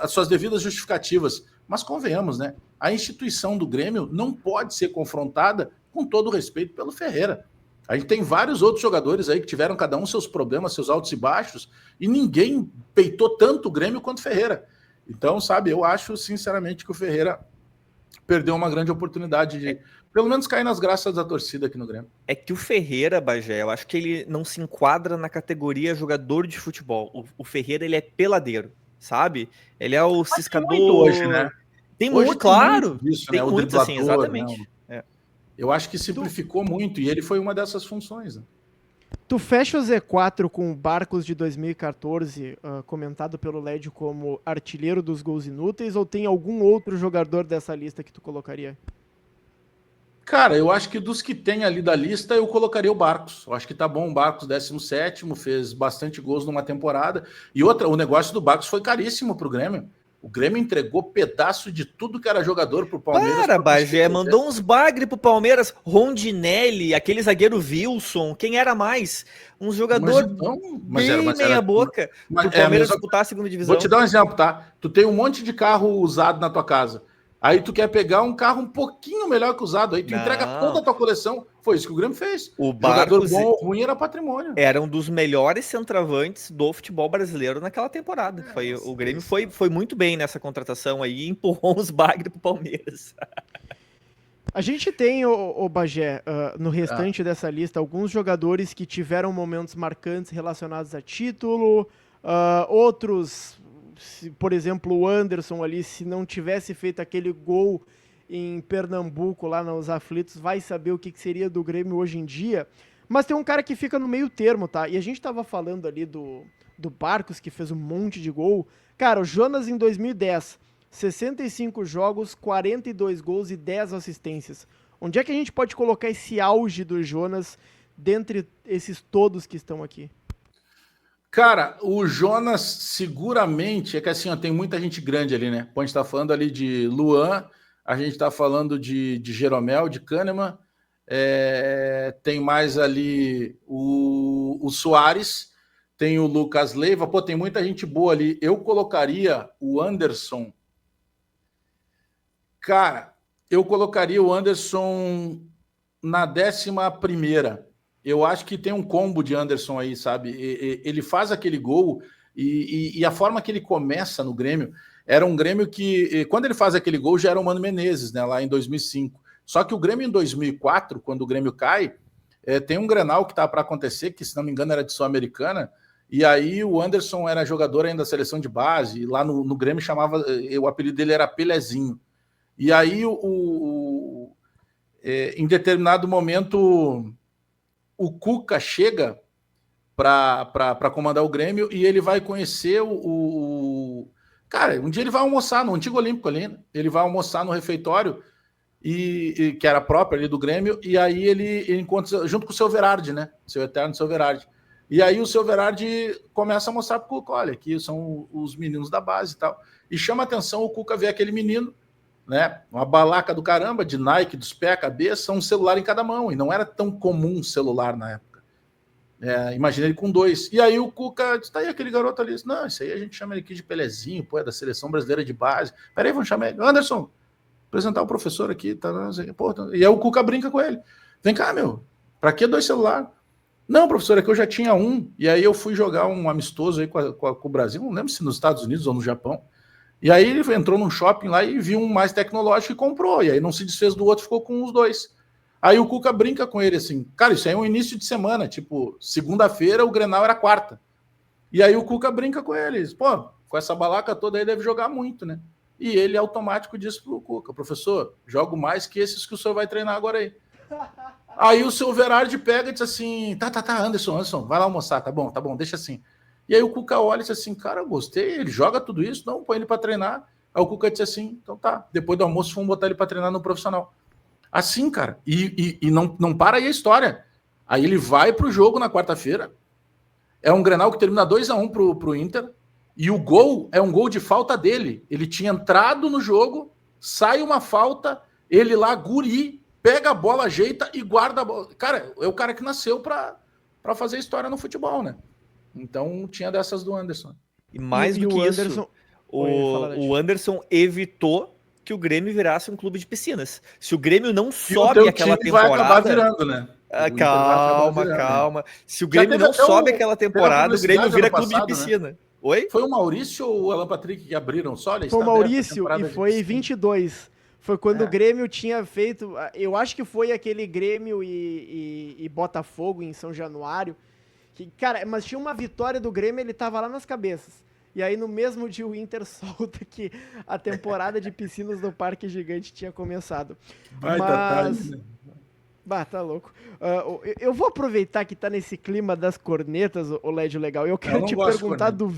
as suas devidas justificativas. Mas convenhamos, né? A instituição do Grêmio não pode ser confrontada, com todo respeito, pelo Ferreira. A gente tem vários outros jogadores aí que tiveram cada um seus problemas, seus altos e baixos, e ninguém peitou tanto o Grêmio quanto o Ferreira. Então, sabe, eu acho, sinceramente, que o Ferreira perdeu uma grande oportunidade de, pelo menos, cair nas graças da torcida aqui no Grêmio. É que o Ferreira, Bagé, eu acho que ele não se enquadra na categoria jogador de futebol. O Ferreira, ele é peladeiro, sabe? Ele é o ciscador... Tem muito hoje, né? Tem muito, claro. Disso, tem né? muito, o driblador, assim, exatamente. Né? Eu acho que simplificou muito, e ele foi uma dessas funções, né? Tu fecha o Z4 com o Barcos de 2014, comentado pelo Lédio como artilheiro dos gols inúteis, ou tem algum outro jogador dessa lista que tu colocaria? Cara, eu acho que dos que tem ali da lista, eu colocaria o Barcos. Eu acho que tá bom, o Barcos 17º, fez bastante gols numa temporada. E outra, o negócio do Barcos foi caríssimo pro Grêmio. O Grêmio entregou pedaço de tudo que era jogador pro Palmeiras. Para, Bagé, mandou uns bagre pro Palmeiras. Rondinelli, aquele zagueiro Wilson, quem era mais? Um jogador bem meia boca pro Palmeiras disputar a segunda divisão. Vou te dar um exemplo, tá? Tu tem um monte de carro usado na tua casa. Aí tu quer pegar um carro um pouquinho melhor que usado. Aí tu entrega toda a tua coleção. Foi isso que o Grêmio fez. O jogador bom ou ruim era patrimônio. Era um dos melhores centroavantes do futebol brasileiro naquela temporada. O Grêmio foi muito bem nessa contratação aí e empurrou uns bagre pro Palmeiras. A gente tem, o Bagé, no restante dessa lista, alguns jogadores que tiveram momentos marcantes relacionados a título, outros... Por exemplo, o Anderson ali, se não tivesse feito aquele gol em Pernambuco, lá nos aflitos, vai saber o que seria do Grêmio hoje em dia. Mas tem um cara que fica no meio termo, tá? E a gente tava falando ali do Barcos, que fez um monte de gol. Cara, o Jonas em 2010, 65 jogos, 42 gols e 10 assistências. Onde é que a gente pode colocar esse auge do Jonas dentre esses todos que estão aqui? Cara, o Jonas seguramente, é que assim, ó, tem muita gente grande ali, né? A gente tá falando ali de Luan, a gente tá falando de Jeromel, de Kahneman, tem mais ali o Soares, tem o Lucas Leiva, pô, tem muita gente boa ali. Eu colocaria o Anderson. Cara, eu colocaria o Anderson na 11ª. Eu acho que tem um combo de Anderson aí, sabe? Ele faz aquele gol e a forma que ele começa no Grêmio era um Grêmio que, quando ele faz aquele gol, já era o Mano Menezes, né? Lá em 2005. Só que o Grêmio em 2004, quando o Grêmio cai, tem um Grenal que tá para acontecer, que se não me engano era de Sul-Americana, e aí o Anderson era jogador ainda da seleção de base, e lá no Grêmio chamava, o apelido dele era Pelezinho. E aí em determinado momento o Cuca chega para comandar o Grêmio e ele vai conhecer Cara, um dia ele vai almoçar no Antigo Olímpico ali, né? Ele vai almoçar no refeitório, que era próprio ali do Grêmio, e aí ele encontra, junto com o seu Verardi, né? Seu eterno seu Verardi. E aí o seu Verardi começa a mostrar pro Cuca, olha, aqui são os meninos da base e tal. E chama a atenção o Cuca ver aquele menino, né? Uma balaca do caramba, de Nike, dos pés à cabeça, um celular em cada mão. E não era tão comum um celular na época. Imagina ele com 2. E aí o Cuca disse, tá aí aquele garoto ali. Não, isso aí a gente chama ele aqui de Pelezinho, pô, é da seleção brasileira de base. Peraí, vamos chamar ele. Anderson, apresentar o professor aqui. Tá, pô, tá. E aí o Cuca brinca com ele. Vem cá, meu, pra que 2 celulares? Não, professor, é que eu já tinha um. E aí eu fui jogar um amistoso aí com o Brasil. Não lembro se nos Estados Unidos ou no Japão. E aí ele entrou num shopping lá e viu um mais tecnológico e comprou. E aí não se desfez do outro, ficou com os 2. Aí o Cuca brinca com ele assim, cara, isso aí é um início de semana, tipo, segunda-feira o Grenal era quarta. E aí o Cuca brinca com ele, diz, pô, com essa balaca toda aí deve jogar muito, né? E ele automático disse pro Cuca, professor, jogo mais que esses que o senhor vai treinar agora aí. Aí o seu Verardi pega e diz assim, tá, Anderson, vai lá almoçar, tá bom, deixa assim. E aí o Cuca olha e diz assim, cara, eu gostei, ele joga tudo isso, não, põe ele para treinar. Aí o Cuca disse assim, então tá, depois do almoço vamos botar ele para treinar no profissional. Assim, cara, e não para aí a história. Aí ele vai pro jogo na quarta-feira, é um Grenal que termina 2-1 pro Inter, e o gol é um gol de falta dele. Ele tinha entrado no jogo, sai uma falta, ele lá, guri, pega a bola, ajeita e guarda a bola. Cara, é o cara que nasceu para fazer história no futebol, né? Então tinha dessas do Anderson. E mais do que isso, Anderson... o Anderson evitou que o Grêmio virasse um clube de piscinas. Se o Grêmio não sobe aquela temporada... vai acabar virando, né? Calma. Se o Grêmio não sobe aquela temporada, o Grêmio vira clube de piscina. Né? Oi? Foi o Maurício ou o Alan Patrick que abriram só? Foi o Maurício e foi 22. Foi quando o Grêmio tinha feito... Eu acho que foi aquele Grêmio e Botafogo em São Januário. Que, cara, mas tinha uma vitória do Grêmio, ele tava lá nas cabeças. E aí no mesmo dia o Inter solta que a temporada de piscinas do Parque Gigante tinha começado. Tá louco. Eu vou aproveitar que tá nesse clima das cornetas, o Lédio Legal. Eu quero te perguntar do...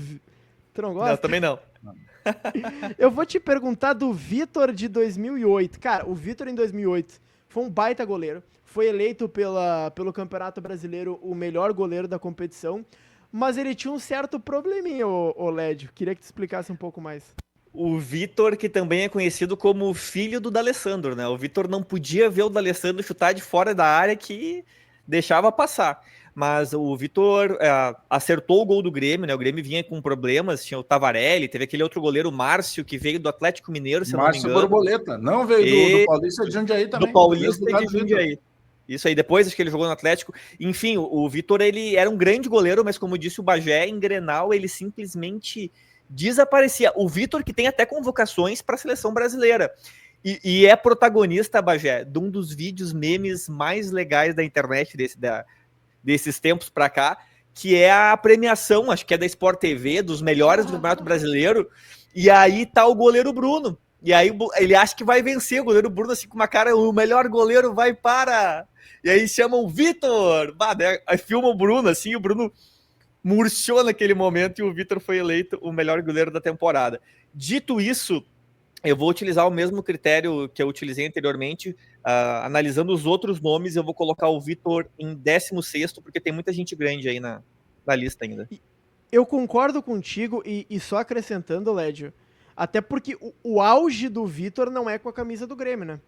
Tu não gosta? Não, também não. Eu vou te perguntar do Vitor de 2008. Cara, o Vitor em 2008 foi um baita goleiro. Foi eleito pelo Campeonato Brasileiro o melhor goleiro da competição. Mas ele tinha um certo probleminha, o Lédio. Queria que tu explicasse um pouco mais. o Vitor, que também é conhecido como filho do D'Alessandro, né? O Vitor não podia ver o D'Alessandro chutar de fora da área que deixava passar. Mas o Vitor acertou o gol do Grêmio, né? O Grêmio vinha com problemas, tinha o Tavarelli, teve aquele outro goleiro, Márcio, que veio do Atlético Mineiro, se eu não me engano. Borboleta, não veio do Paulista de Jundiaí também. Do Paulista de Jundiaí. Isso aí, depois acho que ele jogou no Atlético. Enfim, o Vitor, ele era um grande goleiro, mas como disse o Bagé, em Grenal ele simplesmente desaparecia. O Vitor que tem até convocações para a seleção brasileira. E é protagonista, Bagé, de um dos vídeos memes mais legais da internet desses tempos para cá, que é a premiação, acho que é da Sport TV, dos melhores do Campeonato Brasileiro. E aí tá o goleiro Bruno. E aí ele acha que vai vencer, o goleiro Bruno assim com uma cara, o melhor goleiro vai para... E aí chamam o Vitor, aí filma o Bruno assim, o Bruno murchou naquele momento e o Vitor foi eleito o melhor goleiro da temporada. Dito isso, eu vou utilizar o mesmo critério que eu utilizei anteriormente, analisando os outros nomes, eu vou colocar o Vitor em 16º, porque tem muita gente grande aí na lista ainda. Eu concordo contigo e só acrescentando, Lédio, até porque o auge do Vitor não é com a camisa do Grêmio, né?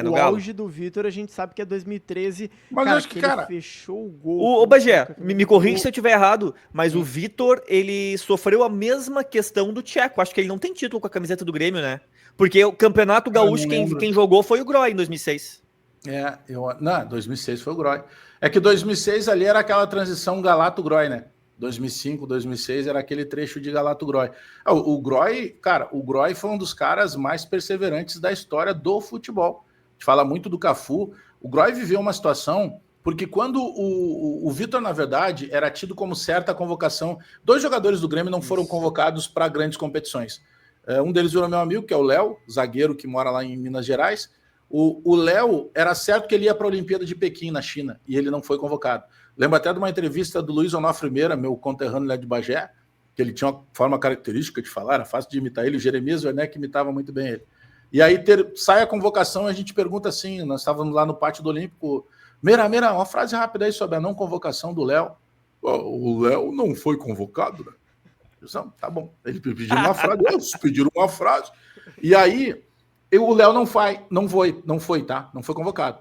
No o Galo. Auge do Vitor, a gente sabe que é 2013. Mas cara, acho que, cara, ele fechou o gol. O Bagé, me corrige se eu estiver errado, mas o Vitor, ele sofreu a mesma questão do Tcheco. Acho que ele não tem título com a camiseta do Grêmio, né? Porque o Campeonato Gaúcho, quem jogou foi o Groy em 2006. Não, 2006 foi o Groy. É que 2006 ali era aquela transição Galato-Groy, né? 2005, 2006 era aquele trecho de Galato-Groy. O Groy, cara, o Groy foi um dos caras mais perseverantes da história do futebol. A gente fala muito do Cafu. O Groy viveu uma situação, porque quando o Vitor, na verdade, era tido como certa convocação, 2 jogadores do Grêmio não foram convocados para grandes competições. Um deles virou meu amigo, que é o Léo, zagueiro que mora lá em Minas Gerais. O Léo, era certo que ele ia para a Olimpíada de Pequim, na China, e ele não foi convocado. Lembro até de uma entrevista do Luiz Onofre Meira, meu conterrâneo lá de Bagé, que ele tinha uma forma característica de falar, era fácil de imitar ele, o Jeremias Werneck imitava muito bem ele. E aí sai a convocação e a gente pergunta assim, nós estávamos lá no pátio do Olímpico, Meira, uma frase rápida aí sobre a não convocação do Léo. O Léo não foi convocado, né? Tá bom, eles pediram uma frase, eles pediram uma frase. E aí, o Léo não foi, tá? Não foi convocado.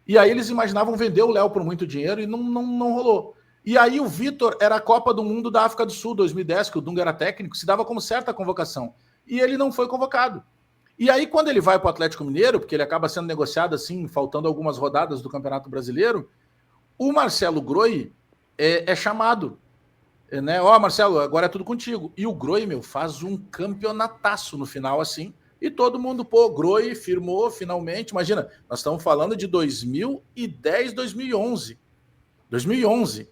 E aí eles imaginavam vender o Léo por muito dinheiro e não rolou. E aí o Vitor era a Copa do Mundo da África do Sul, 2010, que o Dunga era técnico, se dava como certa a convocação. E ele não foi convocado. E aí quando ele vai para o Atlético Mineiro, porque ele acaba sendo negociado assim, faltando algumas rodadas do Campeonato Brasileiro, o Marcelo Groy é chamado. Né? Marcelo, agora é tudo contigo. E o Groy, faz um campeonataço no final, assim, e todo mundo, Groy firmou finalmente. Imagina, nós estamos falando de 2010, 2011. 2011.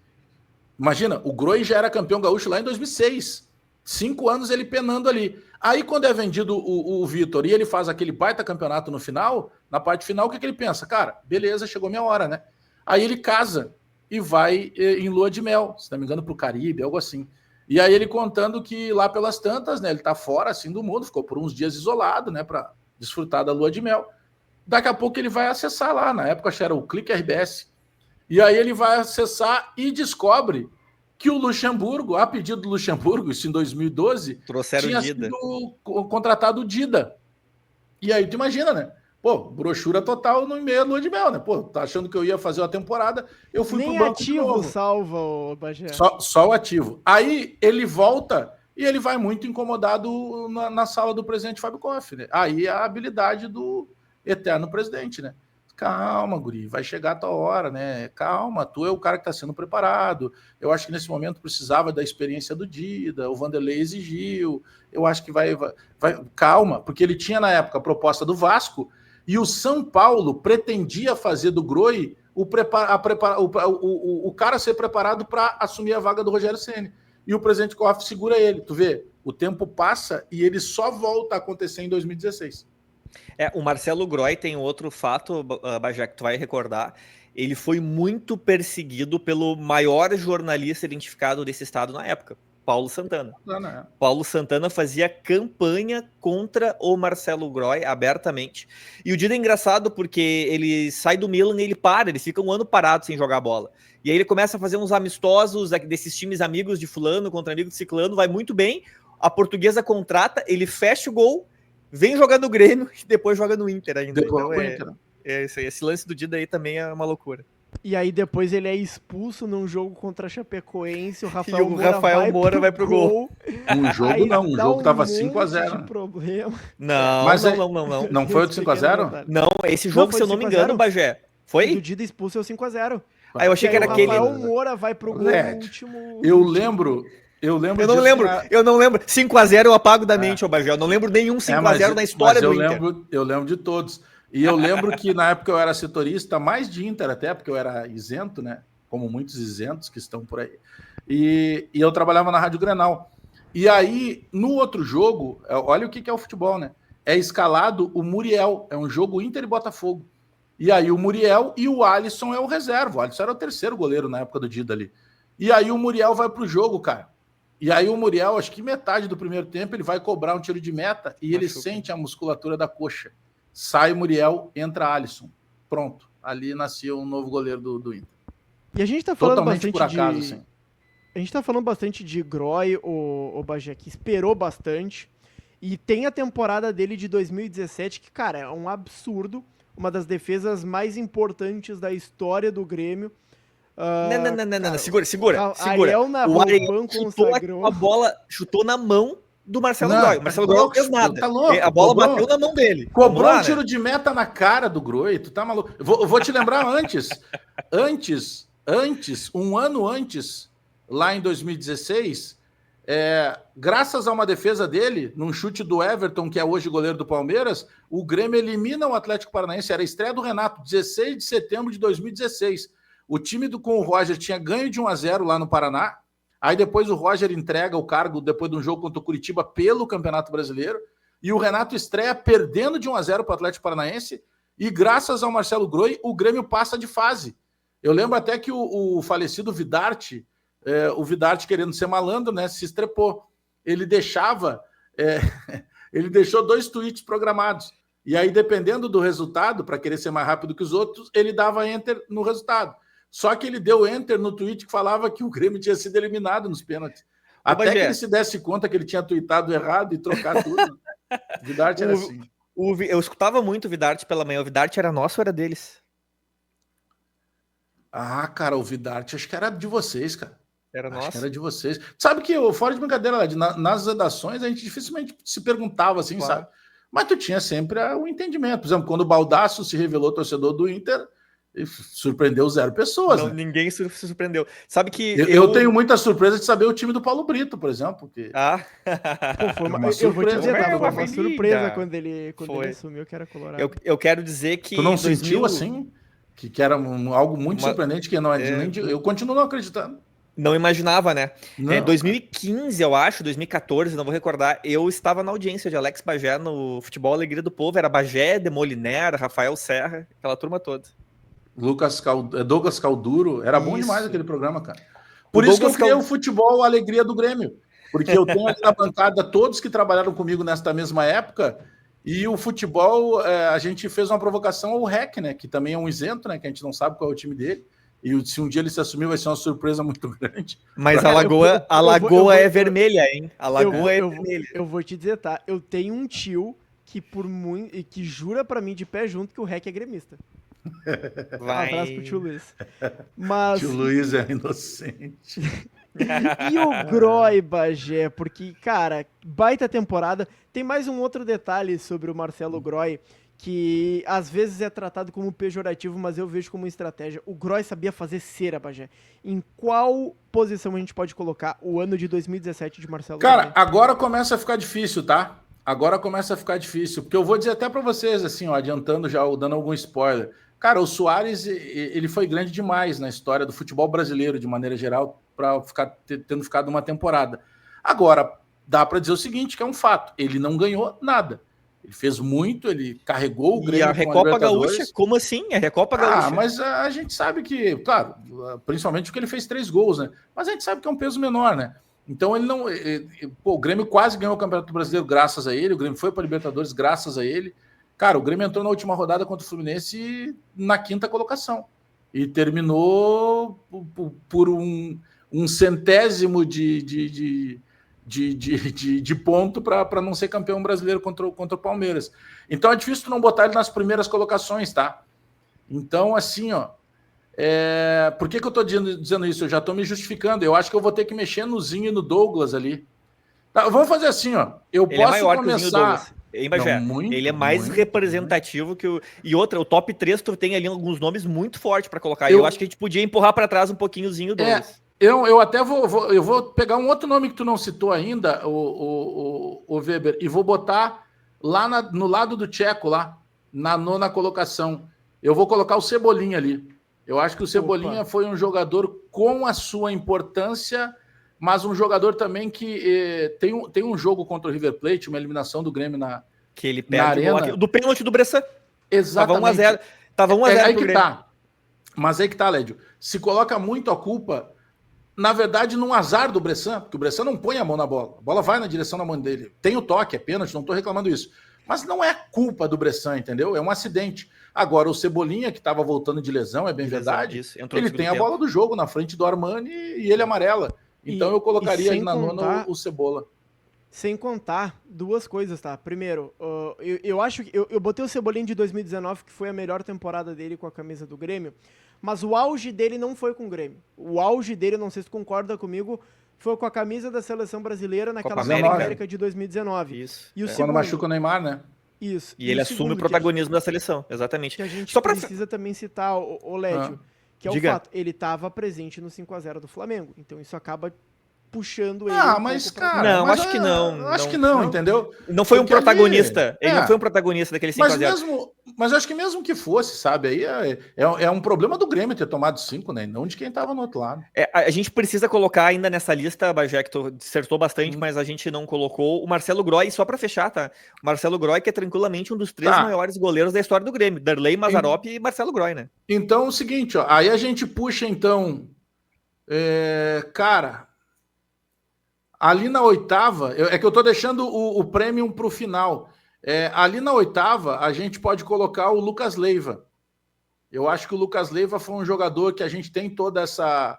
Imagina, o Groy já era campeão gaúcho lá em 2006. 5 anos ele penando ali. Aí, quando é vendido o Vitor e ele faz aquele baita campeonato no final, na parte final, o que ele pensa? Cara, beleza, chegou minha hora, né? Aí ele casa e vai em lua de mel, se não me engano, para o Caribe, algo assim. E aí ele contando que lá pelas tantas, né, ele tá fora assim do mundo, ficou por uns dias isolado, né, para desfrutar da lua de mel. Daqui a pouco ele vai acessar lá, na época acho que era o Clique RBS. E aí ele vai acessar e descobre que o Luxemburgo, a pedido do Luxemburgo, isso em 2012, tinha sido contratado o Dida. E aí tu imagina, né? Brochura total no meio da lua de mel, né? Tá achando que eu ia fazer uma temporada, eu fui nem pro banco ativo de novo. Salva o Bagé. Só o ativo. Aí ele volta e ele vai muito incomodado na sala do presidente Fábio Koff, né? Aí a habilidade do eterno presidente, né? Calma, guri, vai chegar a tua hora, né? Calma, tu é o cara que está sendo preparado. Eu acho que nesse momento precisava da experiência do Dida, o Vanderlei exigiu. Eu acho que vai. Calma, porque ele tinha na época a proposta do Vasco e o São Paulo pretendia fazer do Groy o cara ser preparado para assumir a vaga do Rogério Ceni. E o presidente Koff segura ele. Tu vê, o tempo passa e ele só volta a acontecer em 2016. O Marcelo Groy tem outro fato, Bagé, que tu vai recordar. Ele foi muito perseguido pelo maior jornalista identificado desse estado na época, Paulo Santana. Paulo Santana fazia campanha contra o Marcelo Groy abertamente. E o Dida é engraçado porque ele sai do Milan e ele fica um ano parado sem jogar bola. E aí ele começa a fazer uns amistosos desses times amigos de fulano contra amigos de ciclano, vai muito bem. a Portuguesa contrata, ele fecha o gol, vem jogar no Grêmio e depois joga no Inter ainda. Depois Então Inter. esse lance do Dida aí também é uma loucura. E aí depois ele é expulso num jogo contra a Chapecoense, o Rafael Moura vai pro gol. Um jogo não, um jogo tava 5-0. Problema. Não, mas não. Não foi o de 5-0? Não, esse jogo, se eu não me engano, Bagé, foi? O Dida expulso é o 5-0. Aí eu achei que era aquele. O Rafael Moura vai pro gol no último. Eu lembro. Eu não lembro. 5-0 eu apago da mente, ô Bagé. Eu não lembro nenhum 5-0 na história do Inter. Eu lembro de todos. E eu lembro que na época eu era setorista, mais de Inter até, porque eu era isento, né? Como muitos isentos que estão por aí. E eu trabalhava na Rádio Grenal. E aí, no outro jogo, olha o que é o futebol, né? É escalado o Muriel. É um jogo Inter e Botafogo. E aí o Muriel e o Alisson é o reserva. O Alisson era o terceiro goleiro na época do Dida ali. E aí o Muriel vai pro jogo, cara. E aí o Muriel, acho que metade do primeiro tempo, ele vai cobrar um tiro de meta e ele sente a musculatura da coxa. Sai o Muriel, entra Alisson. Pronto. Ali nasceu um novo goleiro do Inter. E a gente tá falando totalmente por acaso, assim. A gente tá falando bastante de Groy, o Bagé, que esperou bastante. E tem a temporada dele de 2017, que, cara, é um absurdo. Uma das defesas mais importantes da história do Grêmio. Não. Segura. Ariel O Ariel chutou na mão do Marcelo Groy. O Marcelo Groy não fez nada. Tá louco, a bola bateu na mão dele. Cobrou um tiro de meta na cara do Groy. Tu tá maluco? Vou te lembrar um ano antes, lá em 2016, graças a uma defesa dele, num chute do Everton, que é hoje goleiro do Palmeiras, o Grêmio elimina o Atlético Paranaense. Era a estreia do Renato, 16 de setembro de 2016. O time com o Roger tinha ganho de 1-0 lá no Paraná. Aí depois o Roger entrega o cargo depois de um jogo contra o Curitiba pelo Campeonato Brasileiro. E o Renato estreia perdendo de 1-0 para o Atlético Paranaense. E graças ao Marcelo Groy, o Grêmio passa de fase. Eu lembro até que o falecido Vidarte, o Vidarte querendo ser malandro, né, se estrepou. Ele deixou 2 tweets programados. E aí, dependendo do resultado, para querer ser mais rápido que os outros, ele dava enter no resultado. Só que ele deu enter no tweet que falava que o Grêmio tinha sido eliminado nos pênaltis. Até que ele se desse conta que ele tinha tweetado errado e trocar tudo. O Vidarte era assim. Eu escutava muito o Vidarte pela manhã. O Vidarte era nosso ou era deles? Ah, cara, o Vidarte acho que era de vocês, cara. Era nosso? Acho que era de vocês. Sabe que, fora de brincadeira, nas redações a gente dificilmente se perguntava assim, claro. Sabe? Mas tu tinha sempre o entendimento. Por exemplo, quando o Baldasso se revelou torcedor do Inter, surpreendeu 0 pessoas. Não, né? Ninguém se surpreendeu. Sabe que eu tenho muita surpresa de saber o time do Paulo Brito, por exemplo. Porque... foi uma surpresa. Eu vou te dizer, foi uma surpresa quando ele assumiu que era colorado. Eu quero dizer que... Tu não sentiu assim? Que era algo muito surpreendente, que não é nem de... Eu continuo não acreditando. Não imaginava, né? 2015, eu acho, 2014, não vou recordar, eu estava na audiência de Alex Bagé no Futebol Alegria do Povo. Era Bagé, Demoliner, Rafael Serra, aquela turma toda. Douglas Calduro, era bom demais aquele programa, cara. Por isso que eu criei o Futebol Alegria do Grêmio, porque eu tenho ali na bancada todos que trabalharam comigo nesta mesma época, e o futebol, a gente fez uma provocação ao REC, né, que também é um isento, né, que a gente não sabe qual é o time dele, e se um dia ele se assumir vai ser uma surpresa muito grande. Mas a Lagoa é vermelha, hein? A Lagoa é vermelha. Eu vou te dizer, tá? Eu tenho um tio que que jura pra mim de pé junto que o REC é gremista. Um abraço pro tio Luiz. Mas... Tio Luiz é inocente. E o Groy, Bagé? Porque, cara, baita temporada. Tem mais um outro detalhe sobre o Marcelo Groy, que às vezes é tratado como pejorativo, mas eu vejo como estratégia. O Groy sabia fazer cera, Bagé. Em qual posição a gente pode colocar o ano de 2017 de Marcelo Groy? Cara, agora começa a ficar difícil, tá? Agora começa a ficar difícil, porque eu vou dizer até pra vocês, assim, ó, adiantando já, dando algum spoiler. Cara, o Soares, ele foi grande demais na história do futebol brasileiro, de maneira geral, para tendo ficado uma temporada. Agora, dá para dizer o seguinte, que é um fato, ele não ganhou nada. Ele fez muito, ele carregou o Grêmio. E a Recopa Gaúcha? Como assim? A Recopa Gaúcha? Mas a gente sabe que, claro, principalmente porque ele fez 3 gols, né? Mas a gente sabe que é um peso menor, né? Então ele não... o Grêmio quase ganhou o Campeonato Brasileiro graças a ele, o Grêmio foi para a Libertadores graças a ele. Cara, o Grêmio entrou na última rodada contra o Fluminense na 5ª colocação. E terminou por um centésimo de de ponto para não ser campeão brasileiro contra o Palmeiras. Então é difícil tu não botar ele nas primeiras colocações, tá? Então, assim, ó, por que eu tô dizendo isso? Eu já tô me justificando. Eu acho que eu vou ter que mexer no Zinho e no Douglas ali. Tá, vamos fazer assim, ó. Eu Ele posso é maior começar... que o Douglas. Não, muito, ele é mais muito, representativo que o... E outra, o top 3, tu tem ali alguns nomes muito fortes para colocar. Eu acho que a gente podia empurrar para trás um pouquinhozinho o Douglas. Eu até vou pegar um outro nome que tu não citou ainda, o Weber, e vou botar lá no lado do Tcheco, lá, na 9ª colocação. Eu vou colocar o Cebolinha ali. Eu acho que o Cebolinha foi um jogador com a sua importância, mas um jogador também que tem um jogo contra o River Plate, uma eliminação do Grêmio que ele perde na arena. Do pênalti do Bressan. Exatamente. Tava 1-0 aí pro que Grêmio. tá. Mas aí que tá, Lédio. Se coloca muito a culpa, na verdade, num azar do Bressan, porque o Bressan não põe a mão na bola. A bola vai na direção da mão dele. Tem o toque, é pênalti, não tô reclamando isso. Mas não é culpa do Bressan, entendeu? É um acidente. Agora, o Cebolinha, que estava voltando de lesão, é bem verdade, ele tem a bola do jogo na frente do Armani e ele amarela. Então eu colocaria aí na 9ª o Cebola. Sem contar duas coisas, tá? Primeiro, eu acho que eu botei o Cebolinha de 2019, que foi a melhor temporada dele com a camisa do Grêmio, mas o auge dele não foi com o Grêmio. O auge dele, não sei se tu concorda comigo, foi com a camisa da seleção brasileira naquela Copa América de 2019. Isso. E o Quando machuca o Neymar, né? Isso. E ele assume o protagonismo da seleção, exatamente. Que a gente precisa também citar, o Lédio, que é o fato, ele estava presente no 5-0 do Flamengo. Então isso acaba puxando ele. Mas, cara... Não, acho que não. Acho que não, entendeu? Não foi um protagonista. Ele não foi um protagonista daquele 5-0. Mas acho que mesmo que fosse, sabe? Aí é um problema do Grêmio ter tomado 5, né? Não de quem tava no outro lado. A gente precisa colocar ainda nessa lista, Bagé, que tu dissertou bastante, mas a gente não colocou o Marcelo Groy, só pra fechar, tá? O Marcelo Groy, que é tranquilamente um dos 3 maiores goleiros da história do Grêmio. Darley, Mazzaropi e Marcelo Groy, né? Então é o seguinte, ó. Aí a gente puxa, então... cara... Ali na 8ª, é que eu tô deixando o Premium pro final. Ali na 8ª, a gente pode colocar o Lucas Leiva. Eu acho que o Lucas Leiva foi um jogador que a gente tem toda essa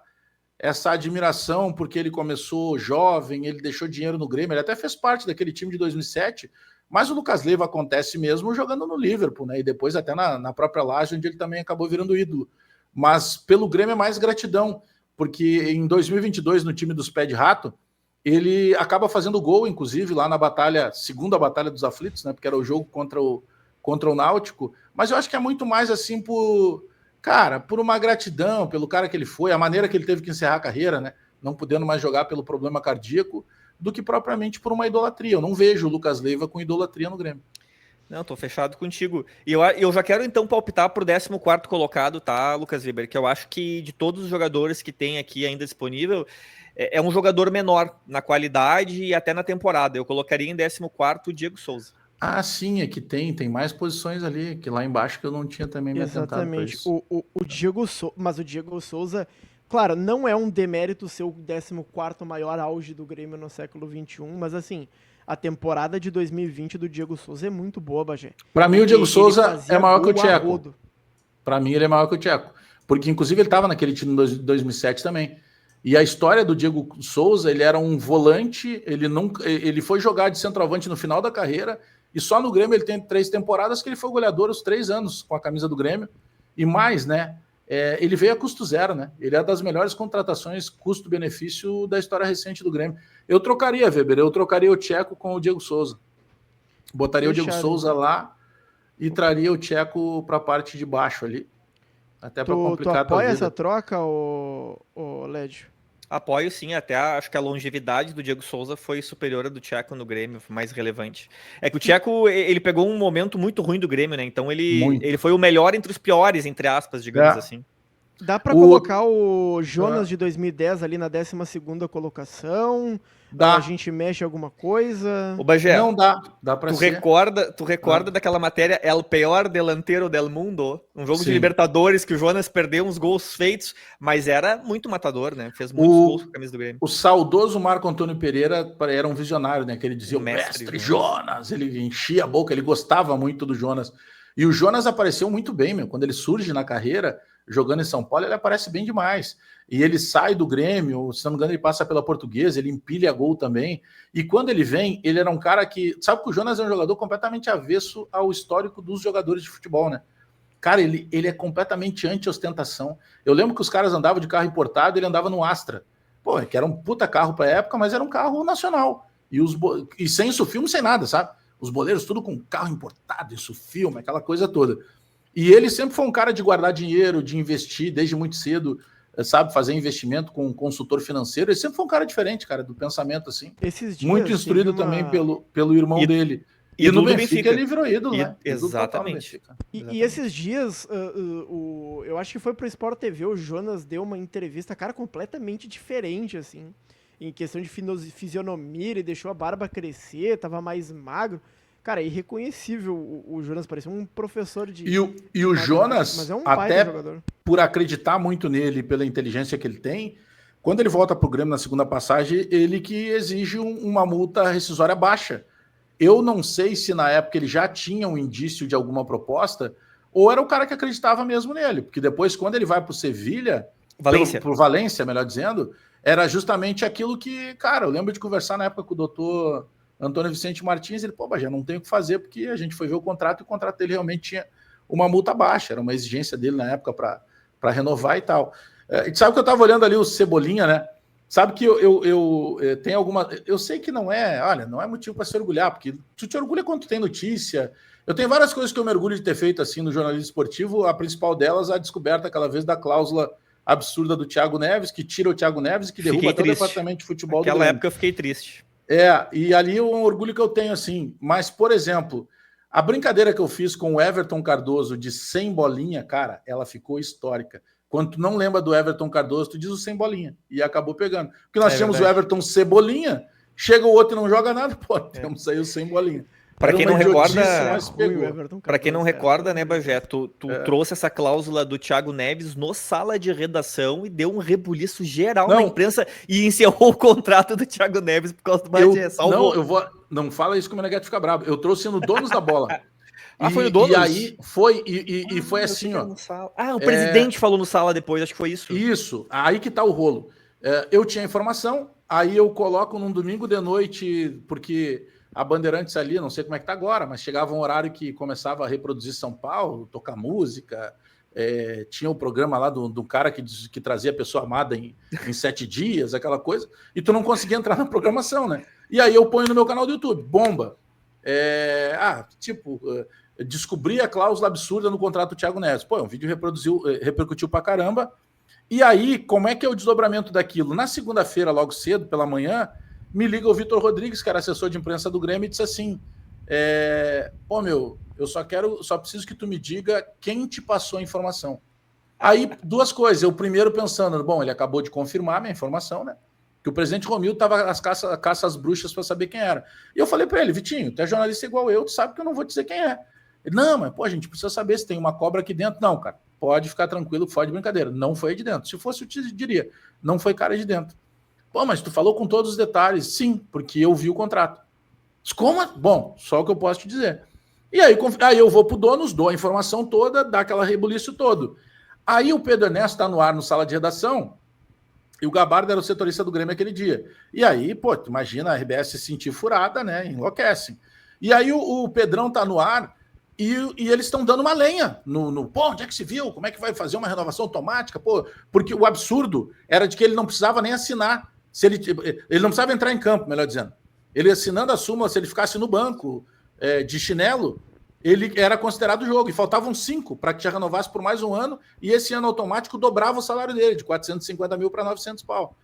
admiração, porque ele começou jovem, ele deixou dinheiro no Grêmio, ele até fez parte daquele time de 2007, mas o Lucas Leiva acontece mesmo jogando no Liverpool, né? E depois até na própria Laje, onde ele também acabou virando ídolo. Mas pelo Grêmio é mais gratidão, porque em 2022, no time dos Pé de Rato, ele acaba fazendo gol, inclusive, lá na segunda batalha dos aflitos, né? Porque era o jogo contra o Náutico. Mas eu acho que é muito mais assim por uma gratidão, pelo cara que ele foi, a maneira que ele teve que encerrar a carreira, né? Não podendo mais jogar pelo problema cardíaco, do que propriamente por uma idolatria. Eu não vejo o Lucas Leiva com idolatria no Grêmio. Não, tô fechado contigo. E eu já quero, então, palpitar pro 14º colocado, tá, Lucas Weber? Que eu acho que de todos os jogadores que tem aqui ainda disponível, é um jogador menor na qualidade e até na temporada. Eu colocaria em 14º o Diego Souza. Ah, sim, é que tem mais posições ali, que lá embaixo que eu não tinha também me atentado pra isso. O Diego Souza, mas o Diego Souza, claro, não é um demérito ser o 14º maior auge do Grêmio no século XXI, mas assim, a temporada de 2020 do Diego Souza é muito boa, Bagé. Pra mim o Diego Souza é maior que o Tcheco. Pra mim ele é maior que o Tcheco, porque inclusive ele tava naquele time de 2007 também. E a história do Diego Souza, ele era um volante, ele foi jogar de centroavante no final da carreira, e só no Grêmio ele tem 3 temporadas que ele foi goleador os 3 anos com a camisa do Grêmio, e mais, né, ele veio a custo zero, né, ele é das melhores contratações custo-benefício da história recente do Grêmio. Eu trocaria o Tcheco com o Diego Souza, botaria o Diego Souza lá e traria o Tcheco para a parte de baixo ali. Até para complicar a tua vida. Tu apoia essa troca, Lédio? Apoio sim, até acho que a longevidade do Diego Souza foi superior à do Tcheco no Grêmio, foi mais relevante. É que o Tcheco, ele pegou um momento muito ruim do Grêmio, né? Então ele foi o melhor entre os piores, entre aspas, digamos assim. Dá para colocar o Jonas de 2010 ali na 12ª colocação? Dá. A gente mexe alguma coisa? O Bagé, não dá para ser. Tu recorda daquela matéria El Peor Delantero del Mundo? Um jogo de Libertadores que o Jonas perdeu uns gols feitos, mas era muito matador, né? Fez muitos gols com a camisa do Grêmio. O saudoso Marco Antônio Pereira era um visionário, né? Que ele dizia o mestre Jonas, ele enchia a boca, ele gostava muito do Jonas. E o Jonas apareceu muito bem, meu. Quando ele surge na carreira, jogando em São Paulo, ele aparece bem demais. E ele sai do Grêmio, se não me engano, ele passa pela Portuguesa, ele empilha gol também. E quando ele vem, ele era um cara que... Sabe que o Jonas é um jogador completamente avesso ao histórico dos jogadores de futebol, né? Cara, ele é completamente anti-ostentação. Eu lembro que os caras andavam de carro importado, ele andava no Astra. Pô, que era um puta carro pra época, mas era um carro nacional. E sem isso filme, sem nada, sabe? Os boleiros tudo com carro importado, isso filme, aquela coisa toda. E ele sempre foi um cara de guardar dinheiro, de investir desde muito cedo, sabe? Fazer investimento com um consultor financeiro. Ele sempre foi um cara diferente, cara, do pensamento, assim. Esses dias, muito instruído também pelo irmão dele. E no Benfica ele virou ídolo, né? Exatamente. E esses dias, eu acho que foi pro Sport TV, o Jonas deu uma entrevista, cara, completamente diferente, assim. Em questão de fisionomia, ele deixou a barba crescer, tava mais magro. Cara, é irreconhecível o Jonas, parecia um professor de... E o Jonas, mas é um até jogador. Por acreditar muito nele, pela inteligência que ele tem, quando ele volta pro Grêmio na segunda passagem, ele que exige uma multa rescisória baixa. Eu não sei se na época ele já tinha um indício de alguma proposta, ou era o cara que acreditava mesmo nele, porque depois, quando ele vai pro Sevilha, pro Valência, melhor dizendo, era justamente aquilo que, cara, eu lembro de conversar na época com o doutor Antônio Vicente Martins, ele, já não tem o que fazer, porque a gente foi ver o contrato, e o contrato dele realmente tinha uma multa baixa, era uma exigência dele na época para renovar e tal. E sabe que eu tava olhando ali o Cebolinha, né? Sabe que eu tenho alguma... Eu sei que não é motivo para se orgulhar, porque tu te orgulha quando tu tem notícia. Eu tenho várias coisas que eu me orgulho de ter feito assim no jornalismo esportivo, a principal delas, a descoberta aquela vez da cláusula absurda do Thiago Neves, que tira o Thiago Neves e que derruba até o departamento de futebol. Naquela época eu fiquei triste. E ali é um orgulho que eu tenho, assim. Mas, por exemplo, a brincadeira que eu fiz com o Everton Cardoso de 100 bolinha, cara, ela ficou histórica. Quando tu não lembra do Everton Cardoso, tu diz o 100 bolinha. E acabou pegando. Porque nós tínhamos verdade. O Everton Cebolinha, chega o outro e não joga nada, temos aí o 100 bolinha. Para quem não recorda, para quem não recorda, né, Bagé, tu trouxe essa cláusula do Thiago Neves no sala de redação e deu um rebuliço geral na imprensa e encerrou o contrato do Thiago Neves por causa do Bagé. Não fala isso que o Meneghete fica bravo. Eu trouxe no Donos da Bola. Foi no Donos? E aí foi, e foi assim, ó. O presidente falou no sala depois, acho que foi isso. Isso, aí que tá o rolo. Eu tinha informação, aí eu coloco num domingo de noite, porque a Bandeirantes ali, não sei como é que tá agora, mas chegava um horário que começava a reproduzir São Paulo, tocar música, tinha o programa lá do cara que trazia a pessoa amada em 7 dias, aquela coisa, e tu não conseguia entrar na programação, né? E aí eu ponho no meu canal do YouTube, bomba. Descobri a cláusula absurda no contrato do Thiago Neves. Um vídeo repercutiu pra caramba. E aí, como é que é o desdobramento daquilo? Na segunda-feira, logo cedo, pela manhã, me liga o Vitor Rodrigues, que era assessor de imprensa do Grêmio, e disse assim, eu só preciso que tu me diga quem te passou a informação. Aí, duas coisas. Eu primeiro pensando, ele acabou de confirmar minha informação, né? Que o presidente Romildo estava às caças às bruxas para saber quem era. E eu falei para ele, Vitinho, tu é jornalista igual eu, tu sabe que eu não vou dizer quem é. Ele, não, mas a gente precisa saber se tem uma cobra aqui dentro. Não, cara, pode ficar tranquilo, fora de brincadeira. Não foi aí de dentro. Se fosse, eu te diria, não foi cara de dentro. Mas tu falou com todos os detalhes. Sim, porque eu vi o contrato. Como? Bom, só o que eu posso te dizer. E aí eu vou pro Donos, dou a informação toda, dá aquela rebuliço todo. Aí o Pedro Ernesto está no ar no sala de redação, e o Gabardo era o setorista do Grêmio aquele dia. E aí, tu imagina a RBS se sentir furada, né? Enlouquece. E aí o Pedrão tá no ar e eles estão dando uma lenha onde é que se viu? Como é que vai fazer uma renovação automática? Porque o absurdo era de que ele não precisava nem assinar. Ele não precisava entrar em campo, melhor dizendo. Ele assinando a súmula, se ele ficasse no banco de chinelo, ele era considerado jogo. E faltavam 5 para que já renovasse por mais um ano. E esse ano automático dobrava o salário dele, de 450 mil para 900 pau.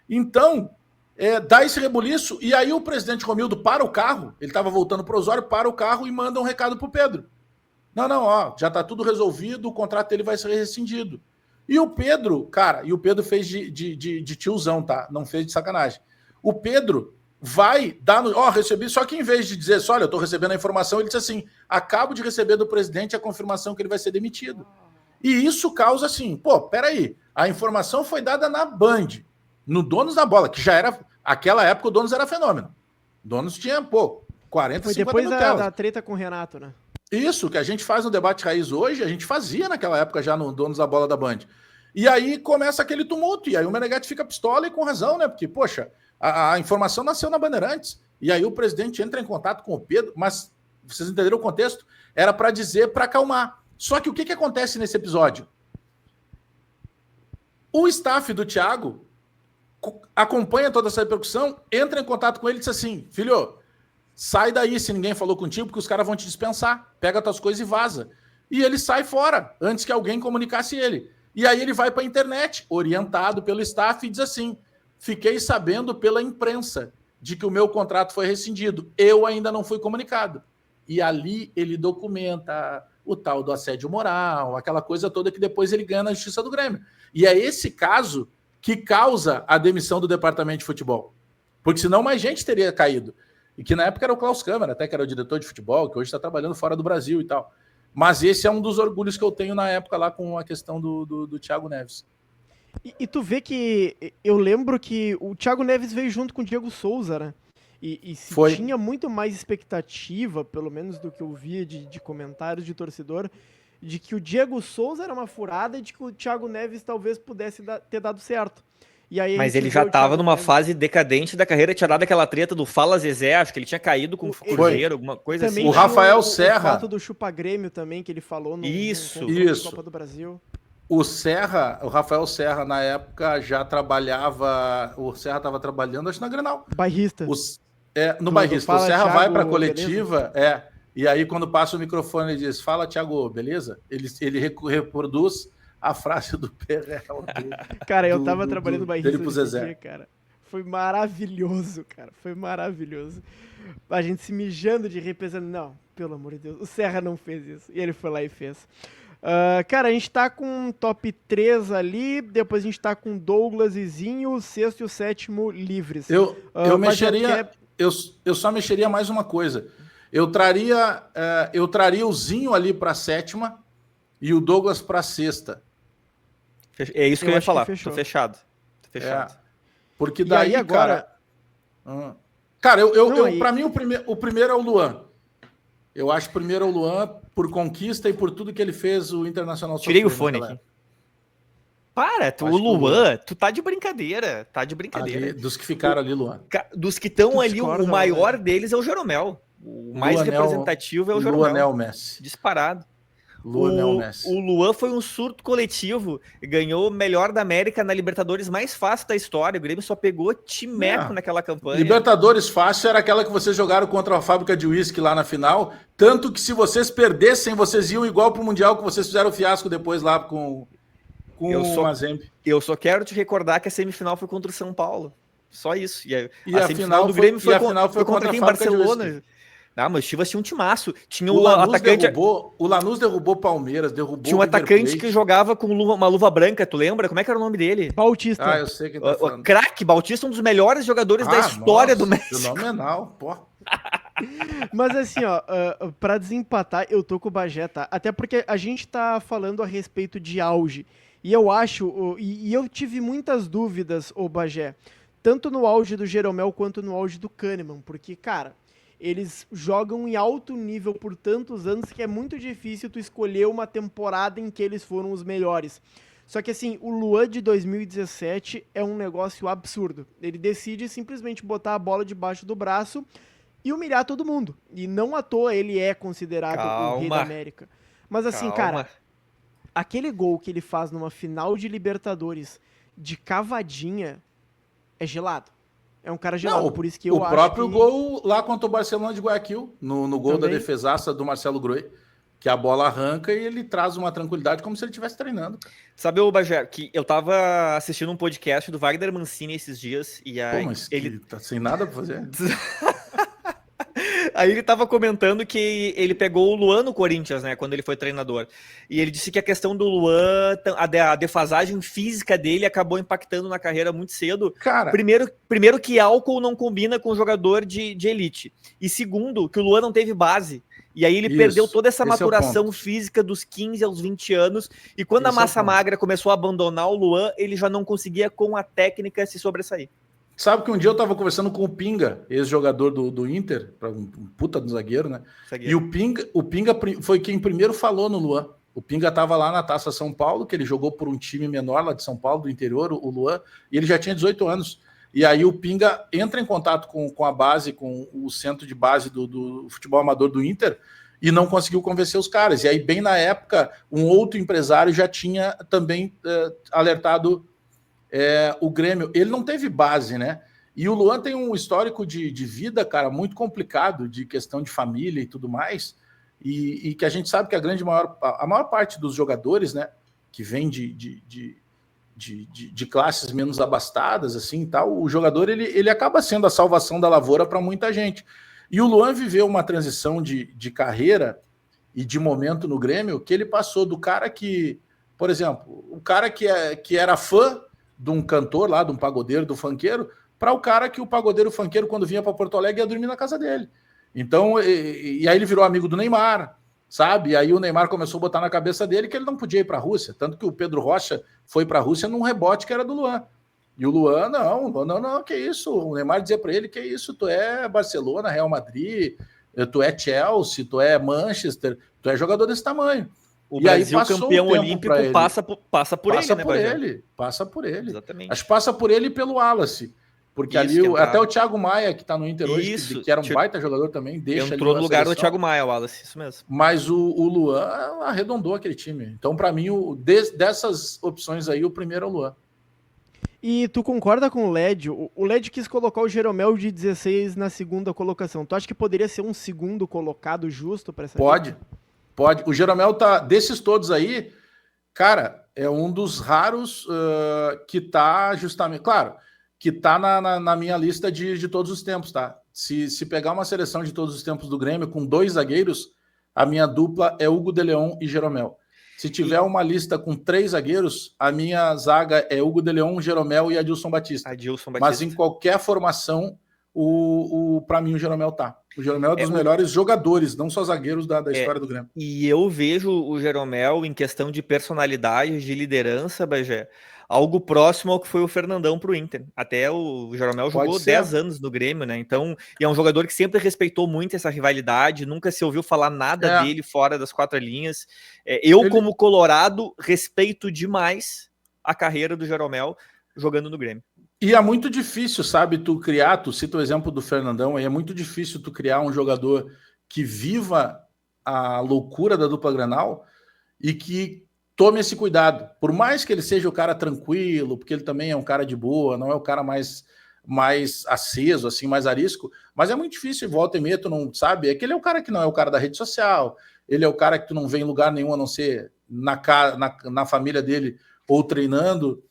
Então, dá esse rebuliço. E aí o presidente Romildo para o carro. Ele estava voltando para o Osório, para o carro e manda um recado para o Pedro. Não, já está tudo resolvido. O contrato dele vai ser rescindido. E o Pedro, cara, fez de tiozão, tá? Não fez de sacanagem. O Pedro vai dar recebi, só que em vez de dizer, olha, eu tô recebendo a informação, ele disse assim, acabo de receber do presidente a confirmação que ele vai ser demitido. E isso causa assim, peraí, a informação foi dada na Band, no Donos da Bola, que já era, aquela época o Donos era fenômeno. O Donos tinha, 40, foi 50 depois mil telas. da treta com o Renato, né? Isso, que a gente faz no Debate Raiz hoje, a gente fazia naquela época já no Donos da Bola da Band. E aí começa aquele tumulto, e aí o Meneghetti fica pistola e com razão, né? Porque, poxa, a informação nasceu na Bandeirantes, e aí o presidente entra em contato com o Pedro, mas vocês entenderam o contexto? Era para dizer, para acalmar. Só que o que acontece nesse episódio? O staff do Thiago acompanha toda essa repercussão, entra em contato com ele e diz assim, filho, sai daí se ninguém falou contigo, porque os caras vão te dispensar. Pega tuas coisas e vaza. E ele sai fora, antes que alguém comunicasse ele. E aí ele vai para a internet, orientado pelo staff, e diz assim, fiquei sabendo pela imprensa de que o meu contrato foi rescindido. Eu ainda não fui comunicado. E ali ele documenta o tal do assédio moral, aquela coisa toda que depois ele ganha na Justiça do Grêmio. E é esse caso que causa a demissão do departamento de futebol. Porque senão mais gente teria caído. E que na época era o Klaus Câmara, até que era o diretor de futebol, que hoje está trabalhando fora do Brasil e tal. Mas esse é um dos orgulhos que eu tenho na época lá com a questão do Thiago Neves. E tu vê que eu lembro que o Thiago Neves veio junto com o Diego Souza, né? E se tinha muito mais expectativa, pelo menos do que eu via de comentários de torcedor, de que o Diego Souza era uma furada e de que o Thiago Neves talvez pudesse ter dado certo. E aí mas ele já estava numa fase decadente da carreira, tinha dado aquela treta do Fala Zezé, acho que ele tinha caído com o Cruzeiro, alguma coisa também assim. O Rafael Serra. O fato do Chupa Grêmio também, que ele falou no Copa do Brasil. O Rafael Serra, na época, já trabalhava. O Serra estava trabalhando, acho, na Grenal. Bairrista. No Bairrista. O Serra vai para a coletiva, e aí, quando passa o microfone, ele diz: fala, Thiago, beleza? Ele reproduz a frase do Perrel. Cara, eu tava trabalhando no Bairrista pro Zezé. Dia, cara. Foi maravilhoso, cara. Foi maravilhoso. A gente se mijando de rir, pensando, não, pelo amor de Deus, o Serra não fez isso. E ele foi lá e fez. Cara, a gente tá com um top 3 ali, depois a gente tá com Douglas e Zinho, o sexto e o sétimo livres. Eu só mexeria mais uma coisa. Eu traria o Zinho ali pra sétima e o Douglas pra sexta. É isso que eu ia falar. Tô fechado. Porque daí, agora... Cara, pra mim o primeiro é o Luan. Eu acho que primeiro é o Luan por conquista e por tudo que ele fez o Internacional. Tirei o fone aqui. Para, o Luan, tu tá de brincadeira. Ali, dos que ficaram ali, Luan. Dos que estão ali, o maior deles é o Jeromel. O mais representativo é o Jeromel. Luanel Messi. Disparado. Messi. O Luan foi um surto coletivo, ganhou o melhor da América na Libertadores mais fácil da história. O Grêmio só pegou timeco naquela campanha. Libertadores fácil era aquela que vocês jogaram contra a fábrica de uísque lá na final, tanto que se vocês perdessem, vocês iam igual pro Mundial, que vocês fizeram o fiasco depois lá com o Mazembe. Eu só quero te recordar que a semifinal foi contra o São Paulo. Só isso. E a semifinal do Grêmio foi contra quem? Barcelona. Não, mas o Chivas tinha um timaço. Tinha o atacante. O Lanús derrubou Palmeiras, tinha um atacante que jogava com uma luva branca, tu lembra? Como é que era o nome dele? Bautista. Eu sei quem tá falando. O craque Bautista, um dos melhores jogadores da história do México. Fenomenal, pô. Mas assim, pra desempatar, eu tô com o Bagé, tá? Até porque a gente tá falando a respeito de auge. E eu acho, e eu tive muitas dúvidas, ô Bagé, tanto no auge do Jeromel quanto no auge do Kahneman, porque, cara, eles jogam em alto nível por tantos anos que é muito difícil tu escolher uma temporada em que eles foram os melhores. Só que assim, o Luan de 2017 é um negócio absurdo. Ele decide simplesmente botar a bola debaixo do braço e humilhar todo mundo. E não à toa ele é considerado o rei da América. Mas assim, cara, aquele gol que ele faz numa final de Libertadores de cavadinha é gelado. É um cara gelado, por isso que eu acho o próprio gol lá contra o Barcelona de Guayaquil, no gol da defesaça do Marcelo Groi, que a bola arranca e ele traz uma tranquilidade como se ele estivesse treinando. Sabe, ô Bagé, que eu tava assistindo um podcast do Wagner Mancini esses dias e aí mas ele tá sem nada pra fazer. Aí ele tava comentando que ele pegou o Luan no Corinthians, né, quando ele foi treinador. E ele disse que a questão do Luan, a defasagem física dele acabou impactando na carreira muito cedo. Cara, primeiro que álcool não combina com jogador de elite. E segundo, que o Luan não teve base. E aí ele perdeu toda essa maturação física dos 15 aos 20 anos. E quando a massa magra começou a abandonar o Luan, ele já não conseguia, com a técnica, se sobressair. Sabe que um dia eu tava conversando com o Pinga, ex-jogador do Inter, um puta do zagueiro, né? Zagueiro. E o Pinga foi quem primeiro falou no Luan. O Pinga tava lá na Taça São Paulo, que ele jogou por um time menor lá de São Paulo, do interior, o Luan, e ele já tinha 18 anos. E aí o Pinga entra em contato com a base, com o centro de base do futebol amador do Inter, e não conseguiu convencer os caras. E aí, bem na época, um outro empresário já tinha também alertado o Grêmio. Ele não teve base, né? E o Luan tem um histórico de vida, cara, muito complicado, de questão de família e tudo mais, e que a gente sabe que a maior parte dos jogadores, né, que vem de classes menos abastadas, assim, tal, o jogador, ele acaba sendo a salvação da lavoura para muita gente. E o Luan viveu uma transição de carreira e de momento no Grêmio, que ele passou do cara que, por exemplo, o cara que era fã de um cantor lá, de um pagodeiro, do funkeiro, para o cara que o pagodeiro funkeiro, quando vinha para Porto Alegre, ia dormir na casa dele. Então, e aí ele virou amigo do Neymar, sabe? E aí o Neymar começou a botar na cabeça dele que ele não podia ir para a Rússia, tanto que o Pedro Rocha foi para a Rússia num rebote que era do Luan. E o Luan, não, que isso? O Neymar dizia para ele, que isso? Tu é Barcelona, Real Madrid, tu é Chelsea, tu é Manchester, tu é jogador desse tamanho. O Brasil, campeão olímpico, passa por ele. Passa por ele. Exatamente. Acho que passa por ele e pelo Wallace. Porque isso, ali, até o Thiago Maia, que tá no Inter hoje, que era um baita jogador também, entrou no lugar do Thiago Maia, o Wallace, isso mesmo. Mas o Luan arredondou aquele time. Então, para mim, dessas opções aí, o primeiro é o Luan. E tu concorda com o LED? O LED quis colocar o Jeromel de 16 na segunda colocação. Tu acha que poderia ser um segundo colocado justo para essa Pode. O Jeromel tá, desses todos aí, cara, é um dos raros que tá justamente, claro, que tá na minha lista de todos os tempos, tá? Se pegar uma seleção de todos os tempos do Grêmio com 2 zagueiros, a minha dupla é Hugo de Leon e Jeromel. Se tiver uma lista com 3 zagueiros, a minha zaga é Hugo de Leon, Jeromel e Adilson Batista. Mas em qualquer formação, para mim o Jeromel tá. O Jeromel é um dos melhores jogadores, não só zagueiros da história do Grêmio. E eu vejo o Jeromel em questão de personalidade, de liderança, Bagé, algo próximo ao que foi o Fernandão pro Inter. Até o Jeromel jogou 10 anos no Grêmio, né? Então, e é um jogador que sempre respeitou muito essa rivalidade, nunca se ouviu falar nada dele fora das 4 linhas. Como colorado, respeito demais a carreira do Jeromel jogando no Grêmio. E é muito difícil, sabe, tu cita o exemplo do Fernandão, aí é muito difícil tu criar um jogador que viva a loucura da dupla Grenal e que tome esse cuidado. Por mais que ele seja o cara tranquilo, porque ele também é um cara de boa, não é o cara mais aceso, assim, mais arisco, mas é muito difícil, volta e meia, tu não sabe, é que ele é o cara que não é o cara da rede social, ele é o cara que tu não vê em lugar nenhum, a não ser na família dele ou treinando.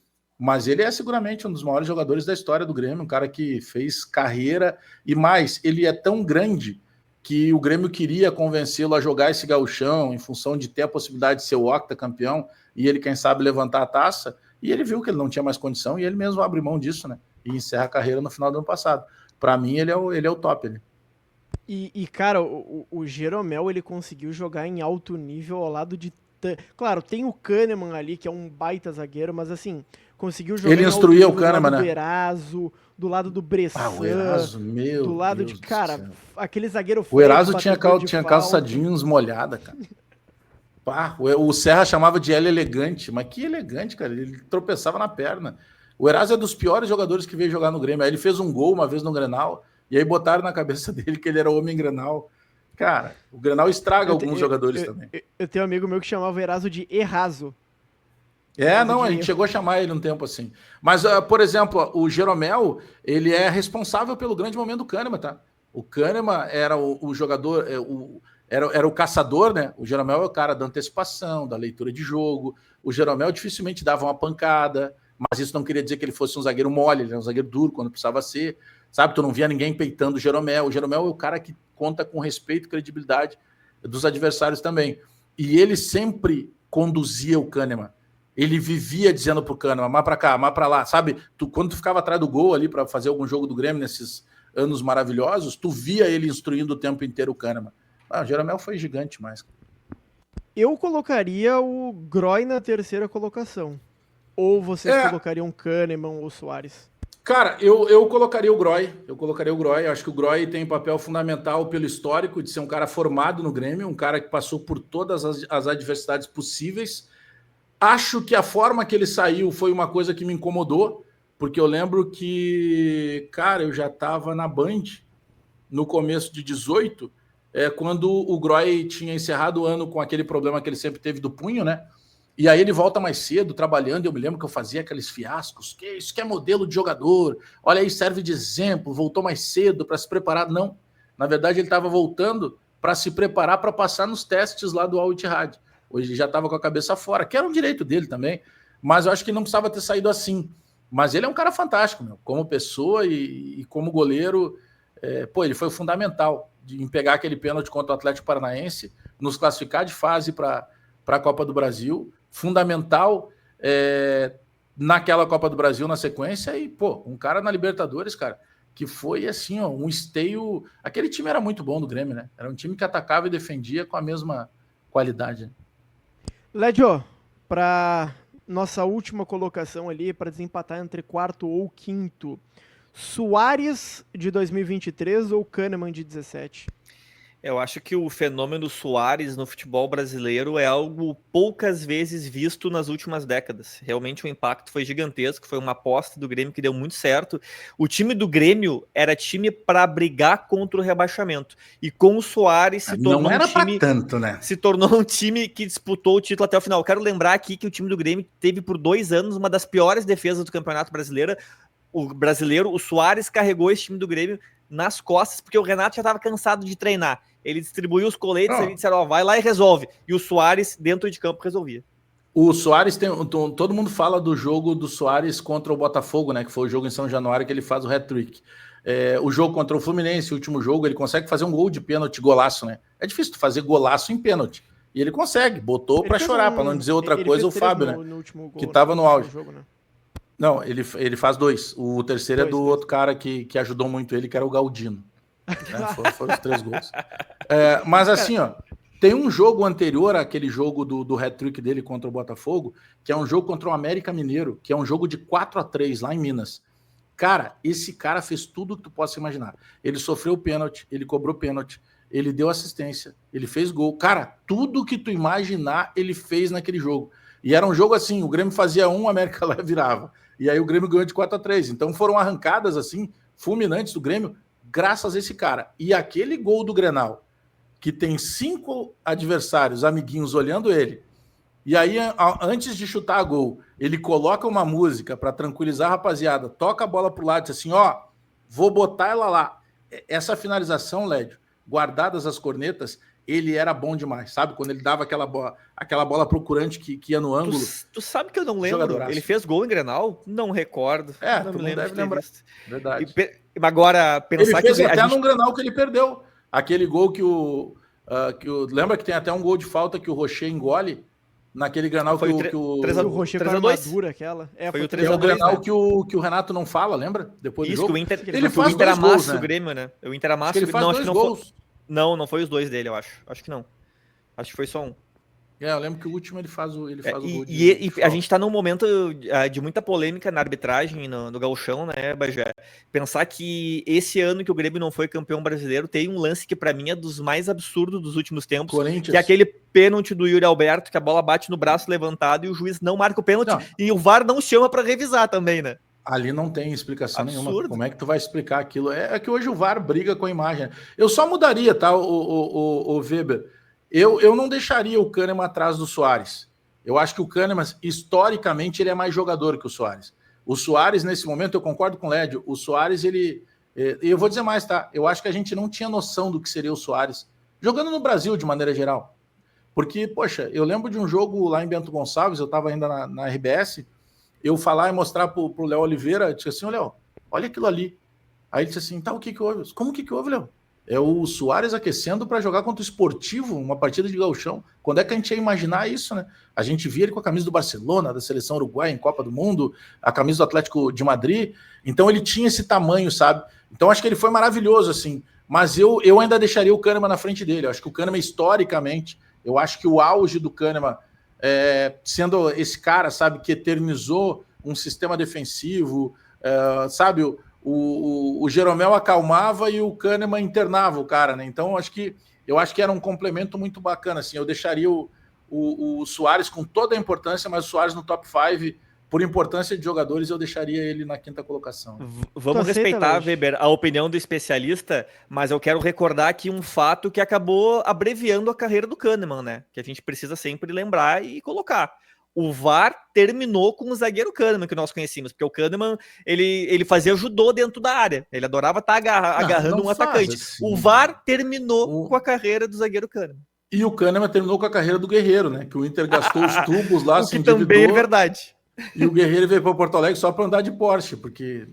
Mas ele é seguramente um dos maiores jogadores da história do Grêmio, um cara que fez carreira, e mais, ele é tão grande que o Grêmio queria convencê-lo a jogar esse gauchão em função de ter a possibilidade de ser o octacampeão e ele, quem sabe, levantar a taça, e ele viu que ele não tinha mais condição e ele mesmo abre mão disso, né? E encerra a carreira no final do ano passado. Para mim, ele é o top ali. E cara, o Jeromel, ele conseguiu jogar em alto nível ao lado de... Claro, tem o Kahneman ali, que é um baita zagueiro, mas assim... Conseguiu jogar ele instruía o Kahneman, né? Do Eraso, do lado do Bressan. O Eraso, meu do lado Deus de, cara, aquele zagueiro O Eraso tinha calça jeans molhada, cara. O Serra chamava de L elegante, mas que elegante, cara. Ele tropeçava na perna. O Eraso é dos piores jogadores que veio jogar no Grêmio. Aí ele fez um gol uma vez no Grenal, e aí botaram na cabeça dele que ele era homem Grenal. Cara, o Grenal estraga alguns jogadores também. Eu tenho um amigo meu que chamava o Eraso de Erraso. A gente chegou a chamar ele um tempo assim. Mas, por exemplo, o Jeromel, ele é responsável pelo grande momento do Kahneman, tá? O Kahneman era o jogador, era o caçador, né? O Jeromel é o cara da antecipação, da leitura de jogo. O Jeromel dificilmente dava uma pancada, mas isso não queria dizer que ele fosse um zagueiro mole, ele era um zagueiro duro quando precisava ser. Sabe, tu não via ninguém peitando o Jeromel. O Jeromel é o cara que conta com respeito e credibilidade dos adversários também. E ele sempre conduzia o Kahneman. Ele vivia dizendo pro Kahneman, mais pra cá, mais pra lá, sabe? Quando tu ficava atrás do gol ali para fazer algum jogo do Grêmio nesses anos maravilhosos, tu via ele instruindo o tempo inteiro o Kahneman. O Jeromel foi gigante mais. Eu colocaria o Groy na terceira colocação. Ou vocês colocariam Kahneman ou Soares? Cara, eu colocaria o Groy. Eu acho que o Groy tem um papel fundamental pelo histórico de ser um cara formado no Grêmio, um cara que passou por todas as adversidades possíveis. Acho que a forma que ele saiu foi uma coisa que me incomodou, porque eu lembro que, cara, eu já estava na Band no começo de 18, quando o Groy tinha encerrado o ano com aquele problema que ele sempre teve do punho, né? E aí ele volta mais cedo, trabalhando, e eu me lembro que eu fazia aqueles fiascos, que isso que é modelo de jogador, olha aí, serve de exemplo, voltou mais cedo para se preparar. Não, na verdade ele estava voltando para se preparar para passar nos testes lá do Al Ittihad. Hoje ele já estava com a cabeça fora, que era um direito dele também, mas eu acho que não precisava ter saído assim. Mas ele é um cara fantástico, meu, como pessoa e como goleiro. Ele foi fundamental em pegar aquele pênalti contra o Atlético Paranaense, nos classificar de fase para a Copa do Brasil, fundamental naquela Copa do Brasil na sequência, e, um cara na Libertadores, cara, que foi assim, ó, um esteio. Aquele time era muito bom do Grêmio, né? Era um time que atacava e defendia com a mesma qualidade. Lédio, para nossa última colocação ali, para desempatar entre quarto ou quinto, Soares de 2023 ou Kahneman de 17? Eu acho que o fenômeno Soares no futebol brasileiro é algo poucas vezes visto nas últimas décadas. Realmente o impacto foi gigantesco, foi uma aposta do Grêmio que deu muito certo. O time do Grêmio era time para brigar contra o rebaixamento. E com o Soares se tornou não era um time tanto, né? Se tornou um time que disputou o título até o final. Quero lembrar aqui que o time do Grêmio teve por 2 anos uma das piores defesas do Campeonato Brasileiro. O Soares carregou esse time do Grêmio nas costas, porque o Renato já estava cansado de treinar. Ele distribuiu os coletes, ele disseram, vai lá e resolve. E o Soares, dentro de campo, resolvia. O Soares todo mundo fala do jogo do Soares contra o Botafogo, né? Que foi o jogo em São Januário que ele faz o hat-trick. O jogo contra o Fluminense, o último jogo, ele consegue fazer um gol de pênalti, golaço, né? É difícil fazer golaço em pênalti. E ele consegue, botou para chorar, para não dizer outra coisa, o Fábio, né? Que estava no auge. Jogo, né? Não, ele faz 2. O terceiro é do outro cara que ajudou muito ele, que era o Galdino. Né? Foram os 3 gols. Mas assim, ó, tem um jogo anterior àquele jogo do hat-trick dele contra o Botafogo, que é um jogo contra o América Mineiro, que é um jogo de 4-3 lá em Minas. Cara, esse cara fez tudo que tu possa imaginar. Ele sofreu pênalti, ele cobrou pênalti, ele deu assistência, ele fez gol. Cara, tudo que tu imaginar, ele fez naquele jogo. E era um jogo assim, o Grêmio fazia 1, a América lá virava. E aí o Grêmio ganhou de 4-3. Então foram arrancadas assim, fulminantes do Grêmio, graças a esse cara. E aquele gol do Grenal, que tem 5 adversários, amiguinhos, olhando ele, e aí, antes de chutar a gol, ele coloca uma música para tranquilizar a rapaziada, toca a bola pro lado, diz assim, ó, vou botar ela lá. Essa finalização, Lédio, guardadas as cornetas, ele era bom demais, sabe? Quando ele dava aquela bola procurante que ia no ângulo. Tu sabe que eu não lembro? Jogadoraço. Ele fez gol em Grenal? Não recordo. Não me lembro de ter visto. Verdade. Agora, pensar ele fez até num Grenal que ele perdeu. Aquele gol que o... lembra que tem até um gol de falta que o Rocher engole? Naquele Grenal foi que o Rocher com a armadura aquela. Foi o 3-2, é o Grenal, né? que o Renato não fala, lembra? Depois do jogo. Ele faz 2 gols, né? O Grêmio, né? O Inter amassa ele faz 2 gols. Não foi os 2 dele, eu acho. Acho que não. Acho que foi só um. Eu lembro que o último ele faz o gol de a gente tá num momento de muita polêmica na arbitragem no Gauchão, né, Bagé? Pensar que esse ano que o Grêmio não foi campeão brasileiro, tem um lance que pra mim é dos mais absurdos dos últimos tempos, que é aquele pênalti do Yuri Alberto, que a bola bate no braço levantado e o juiz não marca o pênalti, e o VAR não chama pra revisar também, né? Ali não tem explicação nenhuma. Como é que tu vai explicar aquilo? É que hoje o VAR briga com a imagem. Eu só mudaria, tá, o Weber? Eu não deixaria o Kahneman atrás do Soares. Eu acho que o Kahneman, historicamente, ele é mais jogador que o Soares. O Soares, nesse momento, eu concordo com o Lédio, o Soares, ele... Eu vou dizer mais, tá? Eu acho que a gente não tinha noção do que seria o Soares, jogando no Brasil, de maneira geral. Porque, poxa, eu lembro de um jogo lá em Bento Gonçalves, eu estava ainda na RBS, eu falar e mostrar pro Léo Oliveira, eu disse assim, Léo, olha aquilo ali. Aí ele disse assim, tá, o que houve? Como que houve, Léo? É o Soares aquecendo para jogar contra o Esportivo, uma partida de gauchão. Quando é que a gente ia imaginar isso, né? A gente via ele com a camisa do Barcelona, da seleção uruguaia em Copa do Mundo, a camisa do Atlético de Madrid. Então ele tinha esse tamanho, sabe? Então acho que ele foi maravilhoso, assim. Mas eu ainda deixaria o Kahneman na frente dele. Eu acho que o Kahneman, historicamente, eu acho que o auge do Kahneman, sendo esse cara, sabe, que eternizou um sistema defensivo, sabe, o Jeromel acalmava e o Kahneman internava o cara, né? Então, eu acho que era um complemento muito bacana, assim. Eu deixaria o Soares com toda a importância, mas o Soares no top 5, por importância de jogadores, eu deixaria ele na 5ª colocação. Vamos respeitar, Weber, a opinião do especialista, mas eu quero recordar aqui um fato que acabou abreviando a carreira do Kahneman, né? Que a gente precisa sempre lembrar e colocar. O VAR terminou com o zagueiro Kahneman que nós conhecíamos, porque o Kahneman, ele fazia judô dentro da área, ele adorava estar agarrando um atacante. Assim. O VAR terminou com a carreira do zagueiro Kahneman. E o Kahneman terminou com a carreira do Guerreiro, né? Que o Inter gastou os tubos lá, se endividou. Também é verdade. E o Guerreiro veio para Porto Alegre só para andar de Porsche, porque...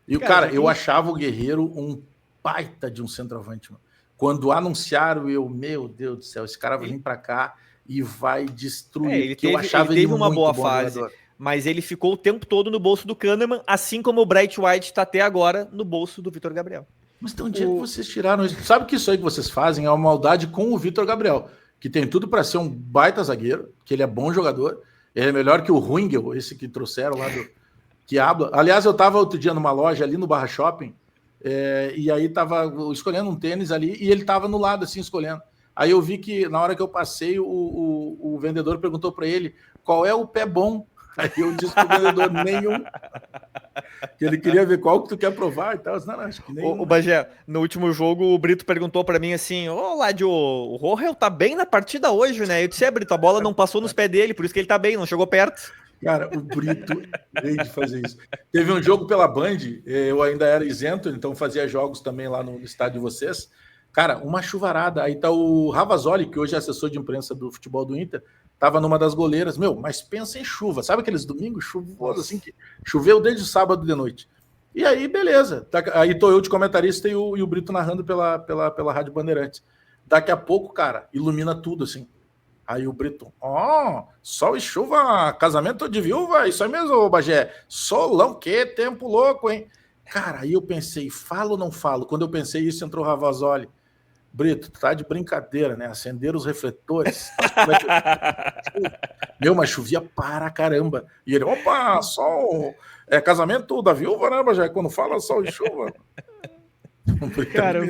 E o cara, eu achava o Guerreiro um baita de um centroavante, mano. Quando anunciaram, meu Deus do céu, esse cara vai vir para cá e vai destruir. Ele teve uma boa fase, jogador. Mas ele ficou o tempo todo no bolso do Kahneman, assim como o Bright White está até agora no bolso do Vitor Gabriel. Mas tem um dia que vocês tiraram isso. Sabe que isso aí que vocês fazem é uma maldade com o Vitor Gabriel, que tem tudo para ser um baita zagueiro, que ele é bom jogador, ele é melhor que o Ruingel, esse que trouxeram lá do Quiabo. Aliás, eu estava outro dia numa loja ali no Barra Shopping, e aí estava escolhendo um tênis ali, e ele estava no lado assim, escolhendo. Aí eu vi que na hora que eu passei, o vendedor perguntou para ele qual é o pé bom. Aí eu disse pro vendedor, nenhum. Que ele queria ver qual que tu quer provar e tal. Não, acho que nenhum. O Bagé, no último jogo, o Brito perguntou para mim assim, Ládio, o Rohel tá bem na partida hoje, né? Eu disse, Brito, a bola não passou nos pés dele, por isso que ele tá bem, não chegou perto. Cara, o Brito veio de fazer isso. Teve um jogo pela Band, eu ainda era isento, então fazia jogos também lá no estádio de vocês. Cara, uma chuvarada. Aí tá o Ravazoli, que hoje é assessor de imprensa do futebol do Inter, tava numa das goleiras. Mas pensa em chuva. Sabe aqueles domingos chuvosos, assim, que choveu desde o sábado de noite. E aí, beleza. Aí tô eu de comentarista e o Brito narrando pela Rádio Bandeirantes. Daqui a pouco, cara, ilumina tudo, assim. Aí o Brito, sol e chuva, casamento de viúva, isso aí mesmo, Bagé. Solão, que tempo louco, hein? Cara, aí eu pensei, falo ou não falo? Quando eu pensei isso, entrou o Ravazoli. Brito, tá de brincadeira, né? Acenderam os refletores. Mas chovia para caramba. E ele, opa, sol, casamento da viúva, né, Bagé? Quando fala sol e chuva. Cara,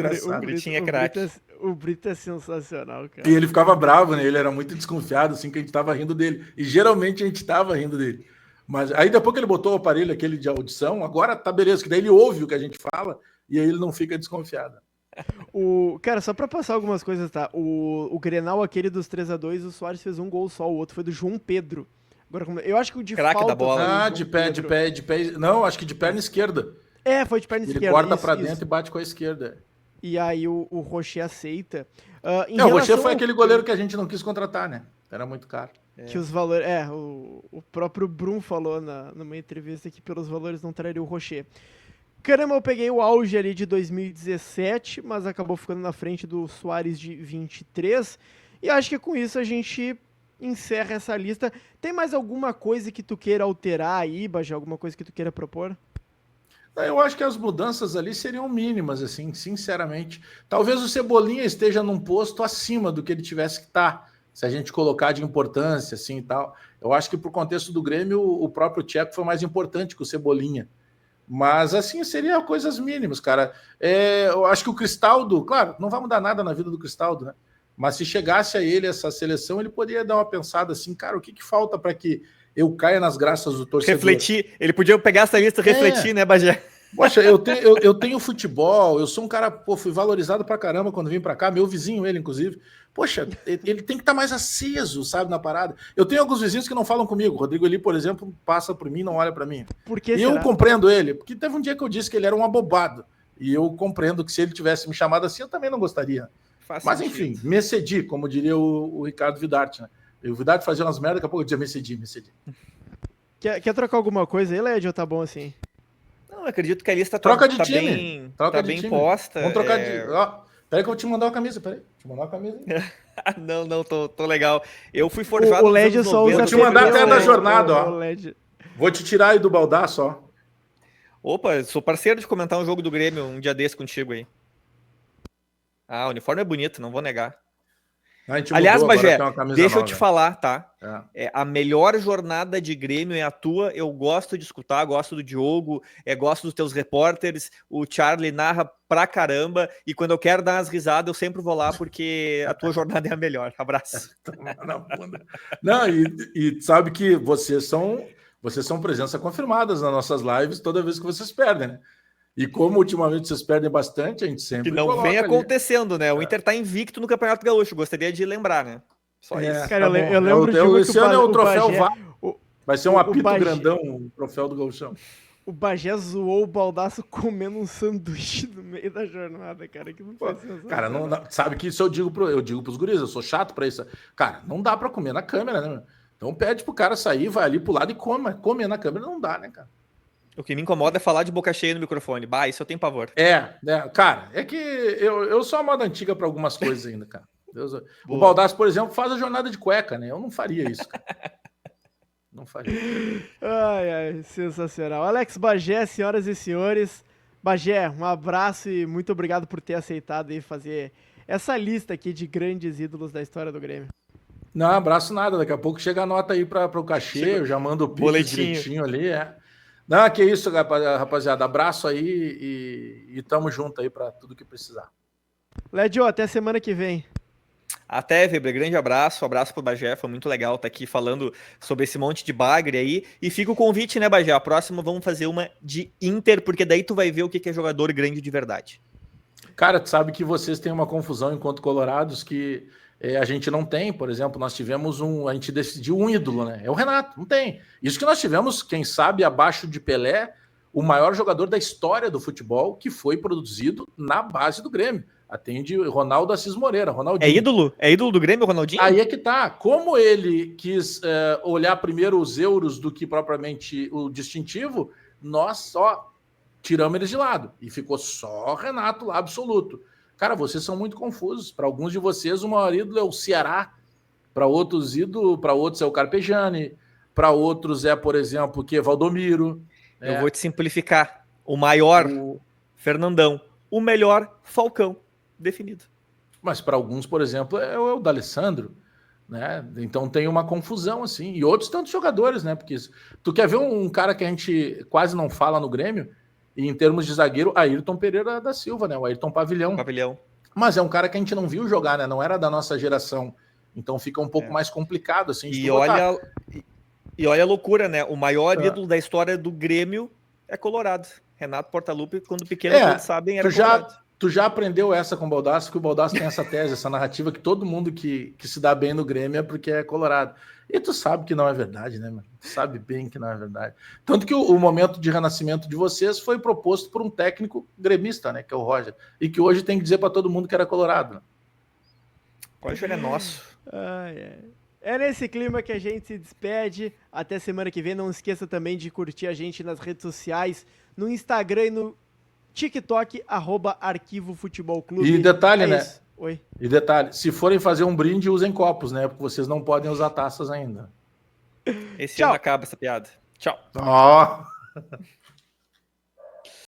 o Brito é sensacional, cara. E ele ficava bravo, né? Ele era muito desconfiado, assim, que a gente tava rindo dele. E geralmente a gente tava rindo dele. Mas aí depois que ele botou o aparelho aquele de audição, agora tá beleza, que daí ele ouve o que a gente fala e aí ele não fica desconfiado. Cara, só pra passar algumas coisas, tá? O Grenal, aquele dos 3-2, o Soares fez um gol só, o outro foi do João Pedro. Agora, eu acho que o de craque da bola. De pé. Não, acho que de perna esquerda. Foi de perna esquerda. Ele corta pra dentro e bate com a esquerda. E aí o Rocher aceita. O Rocher foi aquele goleiro que a gente não quis contratar, né? Era muito caro. Que os valores... o próprio Brum falou numa entrevista que pelos valores não traria o Rocher. Caramba, eu peguei o auge ali de 2017, mas acabou ficando na frente do Soares de 23. E acho que com isso a gente encerra essa lista. Tem mais alguma coisa que tu queira alterar aí, Bagé? Alguma coisa que tu queira propor? Eu acho que as mudanças ali seriam mínimas, assim, sinceramente. Talvez o Cebolinha esteja num posto acima do que ele tivesse que estar, se a gente colocar de importância, assim, e tal. Eu acho que pro contexto do Grêmio, o próprio Tcheco foi mais importante que o Cebolinha. Mas, assim, seria coisas mínimas, cara. Eu acho que o Cristaldo, claro, não vai mudar nada na vida do Cristaldo, né? Mas se chegasse a ele essa seleção, ele poderia dar uma pensada assim, cara, o que falta para que eu caia nas graças do torcedor? Refletir. Ele podia pegar essa lista e refletir, né, Bagé? Poxa, eu tenho futebol, eu sou um cara, fui valorizado pra caramba quando vim pra cá, meu vizinho, ele, inclusive. Poxa, ele tem que estar mais aceso, sabe, na parada. Eu tenho alguns vizinhos que não falam comigo. O Rodrigo Eli, por exemplo, passa por mim, não olha pra mim. Por que e eu compreendo ele, porque teve um dia que eu disse que ele era um abobado. E eu compreendo que se ele tivesse me chamado assim, eu também não gostaria. Mas enfim, me excedi, como diria o Ricardo Vidarte, né? O Vidarte fazia umas merdas, daqui a pouco eu dizia me excedi. Quer trocar alguma coisa aí, Led, ou tá bom assim? Não, acredito que a lista troca de time. Tá bem posta. Vamos trocar de... Peraí que eu vou te mandar uma camisa, Não, tô legal. Eu fui forjado... O Led só usa... Vou te mandar até da jornada, ó. Vou te tirar aí do baldaço, ó. Opa, sou parceiro de comentar um jogo do Grêmio um dia desse contigo aí. O uniforme é bonito, não vou negar. Aliás, Bagé, deixa eu te falar, tá? A melhor jornada de Grêmio é a tua. Eu gosto de escutar, gosto do Diogo, gosto dos teus repórteres. O Charlie narra pra caramba. E quando eu quero dar umas risadas, eu sempre vou lá, porque a tua jornada é a melhor. Abraço. Não, e sabe que vocês são presença confirmadas nas nossas lives toda vez que vocês perdem, né? E como ultimamente vocês perdem bastante, a gente sempre que não vem acontecendo, né? O Inter tá invicto no Campeonato Gaúcho, gostaria de lembrar, né? Só isso. Cara, eu lembro de esse ano é o troféu vai ser um apito Bagé, grandão, o troféu do Gauchão. O Bagé zoou o Baldasso comendo um sanduíche no meio da jornada, cara. Que não faz sensação. Cara, não, sabe que isso eu digo pros guris, eu sou chato pra isso. Cara, não dá pra comer na câmera, né? Então pede pro cara sair, vai ali pro lado e come. Comer na câmera não dá, né, cara? O que me incomoda é falar de boca cheia no microfone. Bah, isso eu tenho pavor. Cara, é que eu sou a moda antiga pra algumas coisas ainda, cara. O Baldasso, por exemplo, faz a jornada de cueca, né? Eu não faria isso, cara. Não faria. Ai, sensacional. Alex Bagé, senhoras e senhores. Bagé, um abraço e muito obrigado por ter aceitado aí fazer essa lista aqui de grandes ídolos da história do Grêmio. Não, abraço nada. Daqui a pouco chega a nota aí para o cachê. Eu já mando o pix direitinho ali. Não, que isso, rapaziada. Abraço aí e tamo junto aí para tudo que precisar. Lédio, até semana que vem. Até, Weber, grande abraço, pro Bagé, foi muito legal estar aqui falando sobre esse monte de bagre aí, e fica o convite, né, Bagé, a próxima vamos fazer uma de Inter, porque daí tu vai ver o que é jogador grande de verdade. Cara, tu sabe que vocês têm uma confusão enquanto colorados que a gente não tem, por exemplo, nós tivemos a gente decidiu um ídolo, né, é o Renato, não tem. Isso que nós tivemos, quem sabe, abaixo de Pelé, o maior jogador da história do futebol que foi produzido na base do Grêmio. Atende Ronaldo Assis Moreira, Ronaldinho. É ídolo do Grêmio, Ronaldinho? Aí é que tá. Como ele quis olhar primeiro os euros do que propriamente o distintivo, nós só tiramos eles de lado. E ficou só Renato lá, absoluto. Cara, vocês são muito confusos. Para alguns de vocês, o maior ídolo é o Ceará. Para outros é o Carpegiani. Para outros é, por exemplo, o Valdomiro. Eu vou te simplificar. O maior, Fernandão. O melhor, Falcão. Definido. Mas para alguns, por exemplo, é o D'Alessandro, né? Então tem uma confusão assim. E outros tantos jogadores, né? Porque tu quer ver um cara que a gente quase não fala no Grêmio, e em termos de zagueiro, Ayrton Pereira da Silva, né? O Ayrton Pavilhão. Mas é um cara que a gente não viu jogar, né? Não era da nossa geração. Então fica um pouco mais complicado assim. E olha a loucura, né? O maior ídolo da história do Grêmio é Colorado. Renato Portaluppi, quando pequeno, todos sabem, era Colorado. Tu já aprendeu essa com o Baldasso, que o Baldasso tem essa tese, essa narrativa que todo mundo que se dá bem no Grêmio é porque é colorado. E tu sabe que não é verdade, né, mano? Tu sabe bem que não é verdade. Tanto que o momento de renascimento de vocês foi proposto por um técnico gremista, né, que é o Roger, e que hoje tem que dizer para todo mundo que era colorado. Né? O Roger é nosso. É nesse clima que a gente se despede. Até semana que vem. Não esqueça também de curtir a gente nas redes sociais, no Instagram e no TikTok, @Arquivo Futebol Clube. E detalhe, né? Oi. E detalhe, se forem fazer um brinde, usem copos, né? Porque vocês não podem usar taças ainda. Esse ano acaba essa piada. Tchau. Ó.